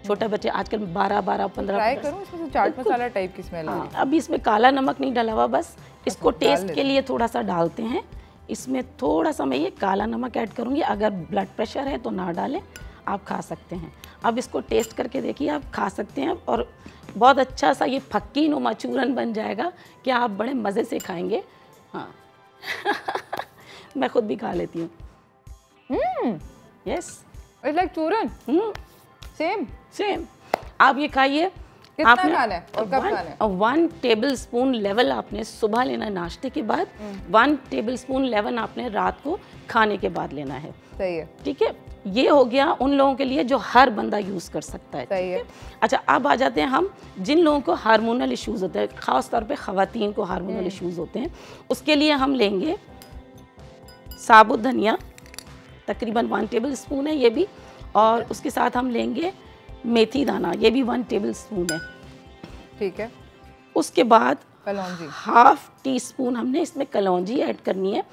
छोटा बच्चे आजकल 12, 15। ट्राई करूँ, इसमें से चाट मसाला टाइप की स्मेल आ रही है। अभी इसमें काला नमक नहीं डाला हुआ, बस इसको टेस्ट के लिए थोड़ा सा डालते हैं। इसमें थोड़ा सा मैं ये काला नमक ऐड करूँगी, अगर ब्लड प्रेशर है तो ना डालें, आप खा सकते हैं। अब इसको टेस्ट करके देखिए, आप खा सकते हैं और बहुत अच्छा सा ये फक्की नुमा चूरन बन जाएगा कि आप बड़े मज़े से खाएंगे। हाँ मैं खुद भी खा लेती हूँ। यस, इट्स लाइक चूरन। सेम। आप ये खाइए। कितना खाना है और कब खाना है? 1 टेबल स्पून लेवल आपने सुबह लेना है नाश्ते के बाद, 1 टेबल स्पून लेवल आपने रात को खाने के बाद लेना है। सही है, ठीक है। ये हो गया उन लोगों के लिए जो हर बंदा यूज़ कर सकता है। सही है। अच्छा, अब आ जाते हैं हम जिन लोगों को हार्मोनल इश्यूज़ होते हैं, ख़ास तौर पे ख़वातीन को हार्मोनल इश्यूज़ होते हैं। उसके लिए हम लेंगे साबुत धनिया, तकरीबन 1 टेबल स्पून है ये भी, और उसके साथ हम लेंगे मेथी दाना, ये भी 1 टेबल स्पून है। ठीक है। उसके बाद कलौंजी, 1/2 टीस्पून हमने इसमें कलौंजी ऐड करनी है।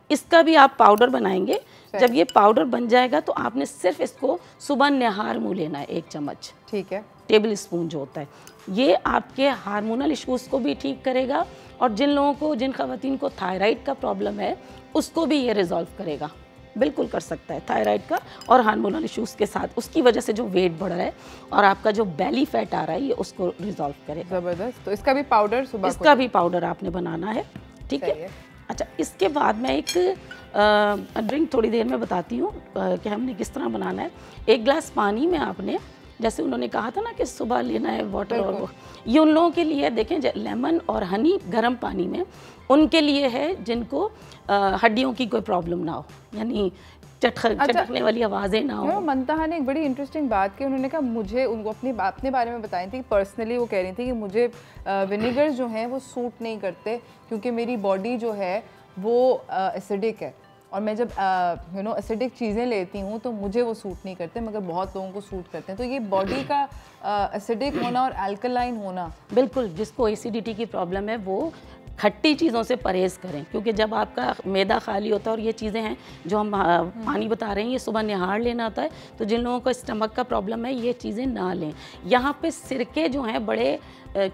इसका भी आप पाउडर बनाएंगे। जब ये पाउडर बन जाएगा तो आपने सिर्फ इसको सुबह निहार मुँह लेना है, 1 चम्मच, ठीक है, टेबल स्पून जो होता है। ये आपके हार्मोनल इश्यूज़ को भी ठीक करेगा, और जिन लोगों को, जिन ख़वातीन को थायराइड का प्रॉब्लम है, उसको भी ये रिजॉल्व करेगा। बिल्कुल कर सकता है, थायराइड का और हार्मोनल इश्यूज़ के साथ, उसकी वजह से जो वेट बढ़ रहा है और आपका जो बेली फैट आ रहा है, ये उसको रिजॉल्व करेगा। ज़बरदस्त। तो इसका भी पाउडर सुबह, इसका भी पाउडर आपने बनाना है, ठीक है। अच्छा, इसके बाद मैं एक ड्रिंक थोड़ी देर में बताती हूँ कि हमने किस तरह बनाना है। 1 गिलास पानी में आपने, जैसे उन्होंने कहा था ना कि सुबह लेना है वाटर, और वो ये उन लोगों के लिए, देखें लेमन और हनी गर्म पानी में, उनके लिए है जिनको हड्डियों की कोई प्रॉब्लम ना हो, यानी चटकने वाली आवाज़ें ना हो। मंतहा ने एक बड़ी इंटरेस्टिंग बात की। उन्होंने कहा, मुझे उनको अपने बारे में बताई थी, पर्सनली वो कह रही थी कि मुझे विनेगर जो हैं वो सूट नहीं करते, क्योंकि मेरी बॉडी जो है वो एसिडिक है, और मैं जब एसिडिक चीज़ें लेती हूँ तो मुझे वो सूट नहीं करते, मगर बहुत लोगों को सूट करते हैं। तो ये बॉडी का एसिडिक होना और अल्कलाइन होना, बिल्कुल, जिसको एसिडिटी की प्रॉब्लम है वो खट्टी चीज़ों से परहेज़ करें, क्योंकि जब आपका मैदा खाली होता है, और ये चीज़ें हैं जो हम पानी बता रहे हैं, ये सुबह निहार लेना होता है, तो जिन लोगों को स्टमक का प्रॉब्लम है, ये चीज़ें ना लें। यहाँ पे सिरके जो हैं बड़े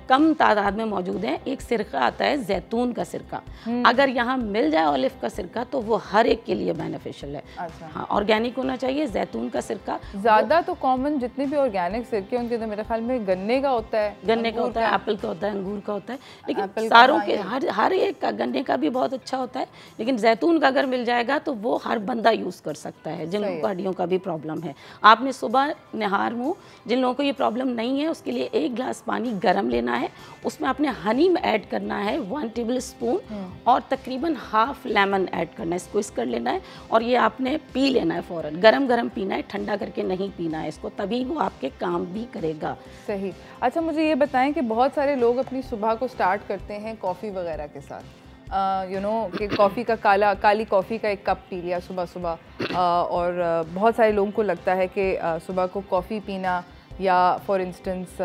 कम तादाद में मौजूद हैं। एक सिरका आता है जैतून का सिरका, अगर यहाँ मिल जाए ऑलिव का सिरका तो वो हर एक के लिए बेनिफिशियल है। अच्छा। हाँ, ऑर्गेनिक होना चाहिए। जैतून का सिरका ज़्यादा तो कॉमन जितने भी ऑर्गेनिक सिरके उनके अंदर मेरे ख्याल में गन्ने का होता है, गन्ने का होता है, एप्पल का होता है, अंगूर का होता है, लेकिन सारों के हर एक का, गन्ने का भी बहुत अच्छा होता है, लेकिन जैतून का अगर मिल जाएगा तो वो हर बंदा यूज़ कर सकता है जिनको हड्डियों का भी प्रॉब्लम है। आपने सुबह निहार मुँह, जिन लोगों को ये प्रॉब्लम नहीं है, उसके लिए 1 गिलास पानी गर्म लेना है, उसमें आपने हनी ऐड करना है 1 टेबल स्पून, और तकरीबन 1/2 लेमन ऐड करना है, स्क्विज कर लेना है, और ये आपने पी लेना है फ़ौरन। गरम गरम पीना है, ठंडा करके नहीं पीना है इसको, तभी वो आपके काम भी करेगा। सही। अच्छा, मुझे ये बताएं कि बहुत सारे लोग अपनी सुबह को स्टार्ट करते हैं कॉफ़ी वगैरह के साथ, कि कॉफ़ी का काली कॉफ़ी का 1 कप पी लिया सुबह सुबह, और बहुत सारे लोगों को लगता है कि सुबह को कॉफ़ी पीना, या फॉर इंस्टेंस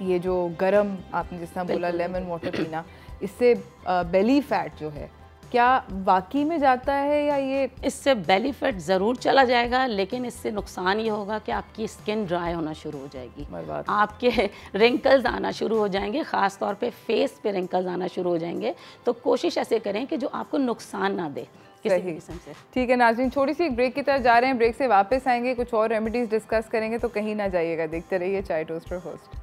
ये जो गरम आपने जिस तरह बोला लेमन वाटर पीना, इससे बेली फैट जो है क्या वाकई में जाता है, या ये? इससे बेली फैट ज़रूर चला जाएगा, लेकिन इससे नुकसान ये होगा कि आपकी स्किन ड्राई होना शुरू हो जाएगी, आपके रिंकल्स आना शुरू हो जाएंगे, ख़ास तौर पे फेस पे रिंकल्स आना शुरू हो जाएंगे। तो कोशिश ऐसे करें कि जो आपको नुकसान ना दे, किसी भी किस्म से। ठीक है नाज़रीन, छोटी सी एक ब्रेक की तरफ जा रहे हैं, ब्रेक से वापस आएंगे, कुछ और रेमेडीज डिस्कस करेंगे, तो कहीं ना जाइएगा, देखते रहिए चाय toaster host.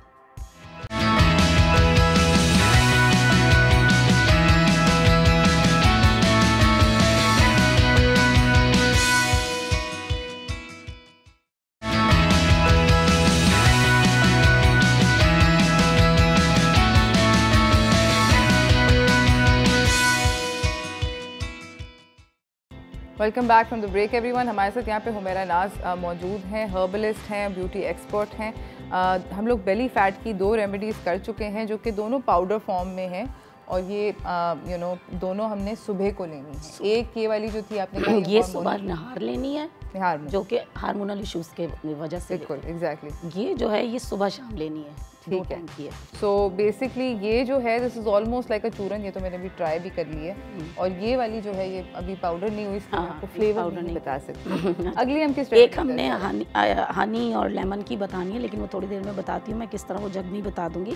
Welcome back from the break everyone. हमारे साथ यहाँ पे हुमैरा नाज मौजूद हैं, हर्बलिस्ट हैं, ब्यूटी एक्सपर्ट हैं। हम लोग बेली फैट की 2 रेमेडीज़ कर चुके हैं जो कि दोनों पाउडर फॉर्म में हैं, और ये दोनों हमने सुबह को लेनी है। एक ये वाली जो थी आपने कहा ये सुबह नहार लेनी है, हार्मोन जो कि हार्मोनल इश्यूज के वजह से, बिल्कुल एग्जैक्टली। ये जो है ये सुबह शाम लेनी है, ठीक है। सो बेसिकली ये जो है दिस इज ऑलमोस्ट लाइक अ चूरन, ये तो मैंने भी ट्राई भी कर ली है, और ये वाली जो है ये अभी पाउडर नहीं हुई, इसलिए आपको फ्लेवर नहीं बता सकती। अगली हम किस एक हमने हनी और लेमन की बतानी है, लेकिन वो थोड़ी देर में बताती हूँ मैं किस तरह, वो जग नहीं बता दूंगी।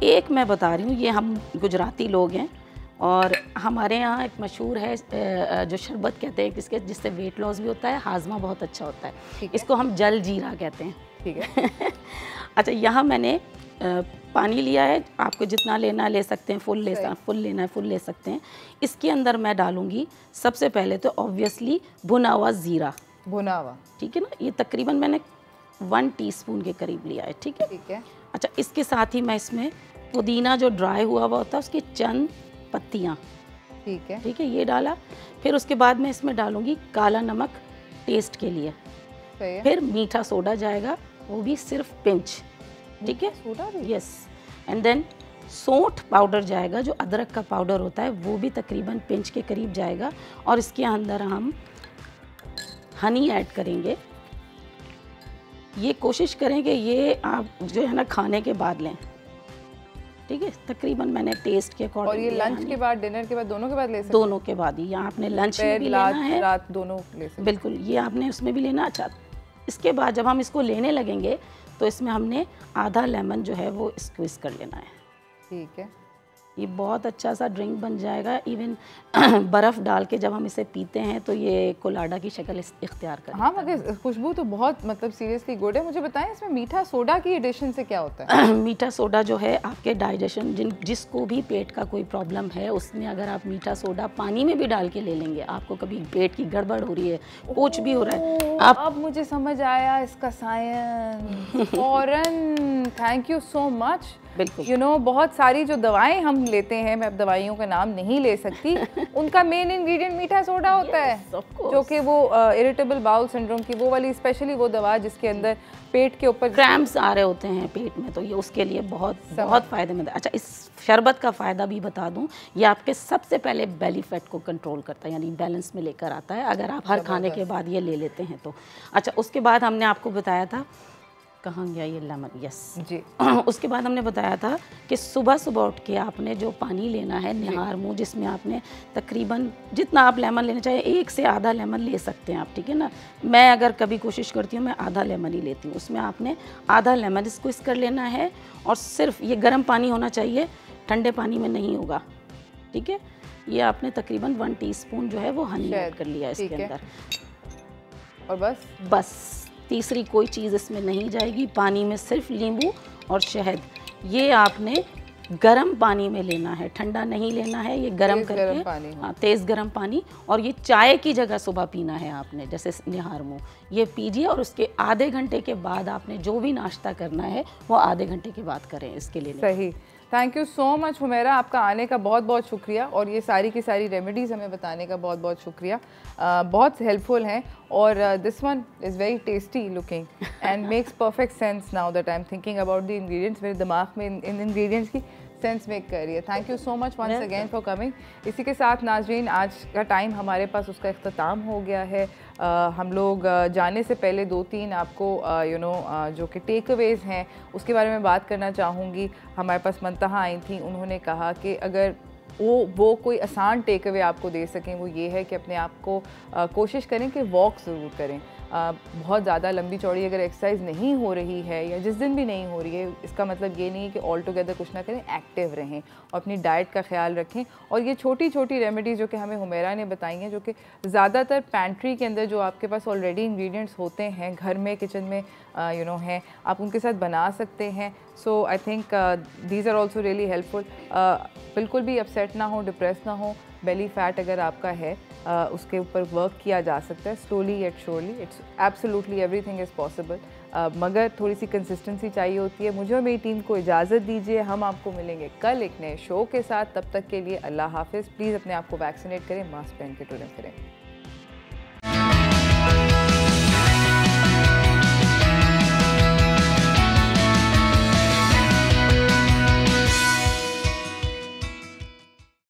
एक मैं बता रही हूँ, ये हम गुजराती लोग हैं और हमारे यहाँ एक मशहूर है जो शरबत कहते हैं किसके, जिससे वेट लॉस भी होता है, हाजमा बहुत अच्छा होता है, इसको हम जल जीरा कहते हैं, ठीक है। अच्छा, यहाँ मैंने पानी लिया है, आपको जितना लेना ले सकते हैं, फुल लेना है फुल ले सकते हैं। इसके अंदर मैं डालूंगी सबसे पहले तो ऑब्वियसली भुना हुआ ज़ीरा, भुना हुआ, ठीक है ना, ये तकरीबन मैंने 1 टीस्पून के करीब लिया है, ठीक है, ठीक है। अच्छा, इसके साथ ही मैं इसमें पुदीना जो ड्राई हुआ होता है उसकी चंद पत्तियाँ, ठीक है, ठीक है, ये डाला। फिर उसके बाद मैं इसमें डालूंगी काला नमक टेस्ट के लिए, सही है। फिर मीठा सोडा जाएगा, वो भी सिर्फ पिंच, ठीक है, सोडा भी, यस। एंड देन सौंठ पाउडर जाएगा, जो अदरक का पाउडर होता है, वो भी तकरीबन पिंच के करीब जाएगा, और इसके अंदर हम हनी ऐड करेंगे। ये कोशिश करें कि ये आप जो है ना खाने के बाद लें, ठीक है, तकरीबन मैंने टेस्ट के अकॉर्डिंग। और ये लंच के बाद, डिनर के बाद, दोनों के बाद ले सकते हैं? दोनों के बाद ही, यहाँ आपने लंच में भी लेना है, रात दोनों ले सकते हैं, बिल्कुल, ये आपने उसमें भी लेना। अच्छा, इसके बाद जब हम इसको लेने लगेंगे तो इसमें हमने आधा लेमन जो है वो स्क्विज कर लेना है, ठीक है। ये बहुत अच्छा सा ड्रिंक बन जाएगा। इवन बर्फ़ डाल के जब हम इसे पीते हैं तो ये कोलाडा की शक्ल इख्तियार कर, हाँ, मगर खुशबू तो बहुत मतलब सीरियसली गुड है। मुझे बताएं इसमें मीठा सोडा की एडिशन से क्या होता है? मीठा सोडा जो है आपके डाइजेशन, जिसको भी पेट का कोई प्रॉब्लम है, उसमें अगर आप मीठा सोडा पानी में भी डाल के ले लेंगे, आपको कभी पेट की गड़बड़ हो रही है, कुछ भी हो रहा है, आप, अब मुझे समझ आया इसका साइंस फौरन। Thank you so much. बिल्कुल, यू नो, बहुत सारी जो दवाएं हम लेते हैं, मैं अब दवाइयों का नाम नहीं ले सकती, उनका मेन इंग्रेडिएंट मीठा सोडा होता है, जो कि वो इरिटेबल बाउल सिंड्रोम की वो वाली, स्पेशली वो दवा जिसके अंदर पेट के ऊपर क्रैम्प्स आ रहे होते हैं पेट में, तो ये उसके लिए बहुत फ़ायदेमंद है। अच्छा, इस शरबत का फ़ायदा भी बता दूं, ये आपके सबसे पहले बेली फैट को कंट्रोल करता है, यानी बैलेंस में लेकर आता है, अगर आप हर खाने के बाद ये ले लेते हैं तो। अच्छा, उसके बाद हमने आपको बताया था, कहाँ गया ये लेमन, यस जी। उसके बाद हमने बताया था कि सुबह सुबह उठ के आपने जो पानी लेना है निहार मुँह, जिसमें आपने तकरीबन जितना आप लेमन लेना चाहिए, 1 से आधा लेमन ले सकते हैं आप, ठीक है ना। मैं अगर कभी कोशिश करती हूँ, मैं आधा लेमन ही लेती हूँ, उसमें आपने आधा लेमन स्क्वीज़ कर लेना है, और सिर्फ ये गर्म पानी होना चाहिए, ठंडे पानी में नहीं होगा, ठीक है। ये आपने तकरीबन 1 टीस्पून जो है वो हनी ऐड कर लिया इसके अंदर, और बस तीसरी कोई चीज़ इसमें नहीं जाएगी। पानी में सिर्फ नींबू और शहद, ये आपने गरम पानी में लेना है, ठंडा नहीं लेना है, ये गरम करके, हाँ, तेज़ गरम पानी। और ये चाय की जगह सुबह पीना है आपने, जैसे निहार मुँह, ये पीजिए, और उसके आधे घंटे के बाद आपने जो भी नाश्ता करना है वो आधे घंटे के बाद करें इसके लिए। सही, thank you so much Humaira, आपका आने का बहुत बहुत शुक्रिया, और ये सारी की सारी रेमेडीज़ हमें बताने का बहुत बहुत शुक्रिया, बहुत हेल्पफुल हैं, और this one is very tasty looking and makes perfect sense now that I am thinking about the ingredients. मेरे दिमाग में इन इंग्रेडिएंट्स की सेंस मेक कर रही है। Thank you so much once again for coming. इसी के साथ नाजरीन, आज का टाइम हमारे पास उसका इख्तिताम हो गया है। हम लोग जाने से पहले 2-3 आपको जो कि टेक अवेज़ हैं उसके बारे में बात करना चाहूँगी। हमारे पास मंतहा आई थी, उन्होंने कहा कि अगर वो कोई आसान टेक अवे आपको दे सकें, वो ये है कि अपने आप को कोशिश करें कि वॉक ज़रूर करें। बहुत ज़्यादा लंबी चौड़ी अगर एक्सरसाइज नहीं हो रही है या जिस दिन भी नहीं हो रही है, इसका मतलब ये नहीं है कि ऑल टुगेदर कुछ ना करें, एक्टिव रहें और अपनी डाइट का ख्याल रखें। और ये छोटी छोटी रेमेडीज़ जो कि हमें हुमैरा ने बताई हैं, जो कि ज़्यादातर पैंट्री के अंदर जो आपके पास ऑलरेडी इंग्रेडिएंट्स होते हैं घर में, किचन में हैं, आप उनके साथ बना सकते हैं। So I think these are also really helpful. बिल्कुल भी अपसेट ना हो, डिप्रेस ना हो। बेली फैट अगर आपका है उसके ऊपर वर्क किया जा सकता है, slowly yet surely. It's absolutely everything is possible, मगर थोड़ी सी कंसिस्टेंसी चाहिए होती है। मुझे और मेरी टीम को इजाज़त दीजिए, हम आपको मिलेंगे कल एक नए शो के साथ। तब तक के लिए अल्लाह हाफिज़। प्लीज़ अपने आप को वैक्सीनेट करें, मास्क पहन के टुरें फिरें।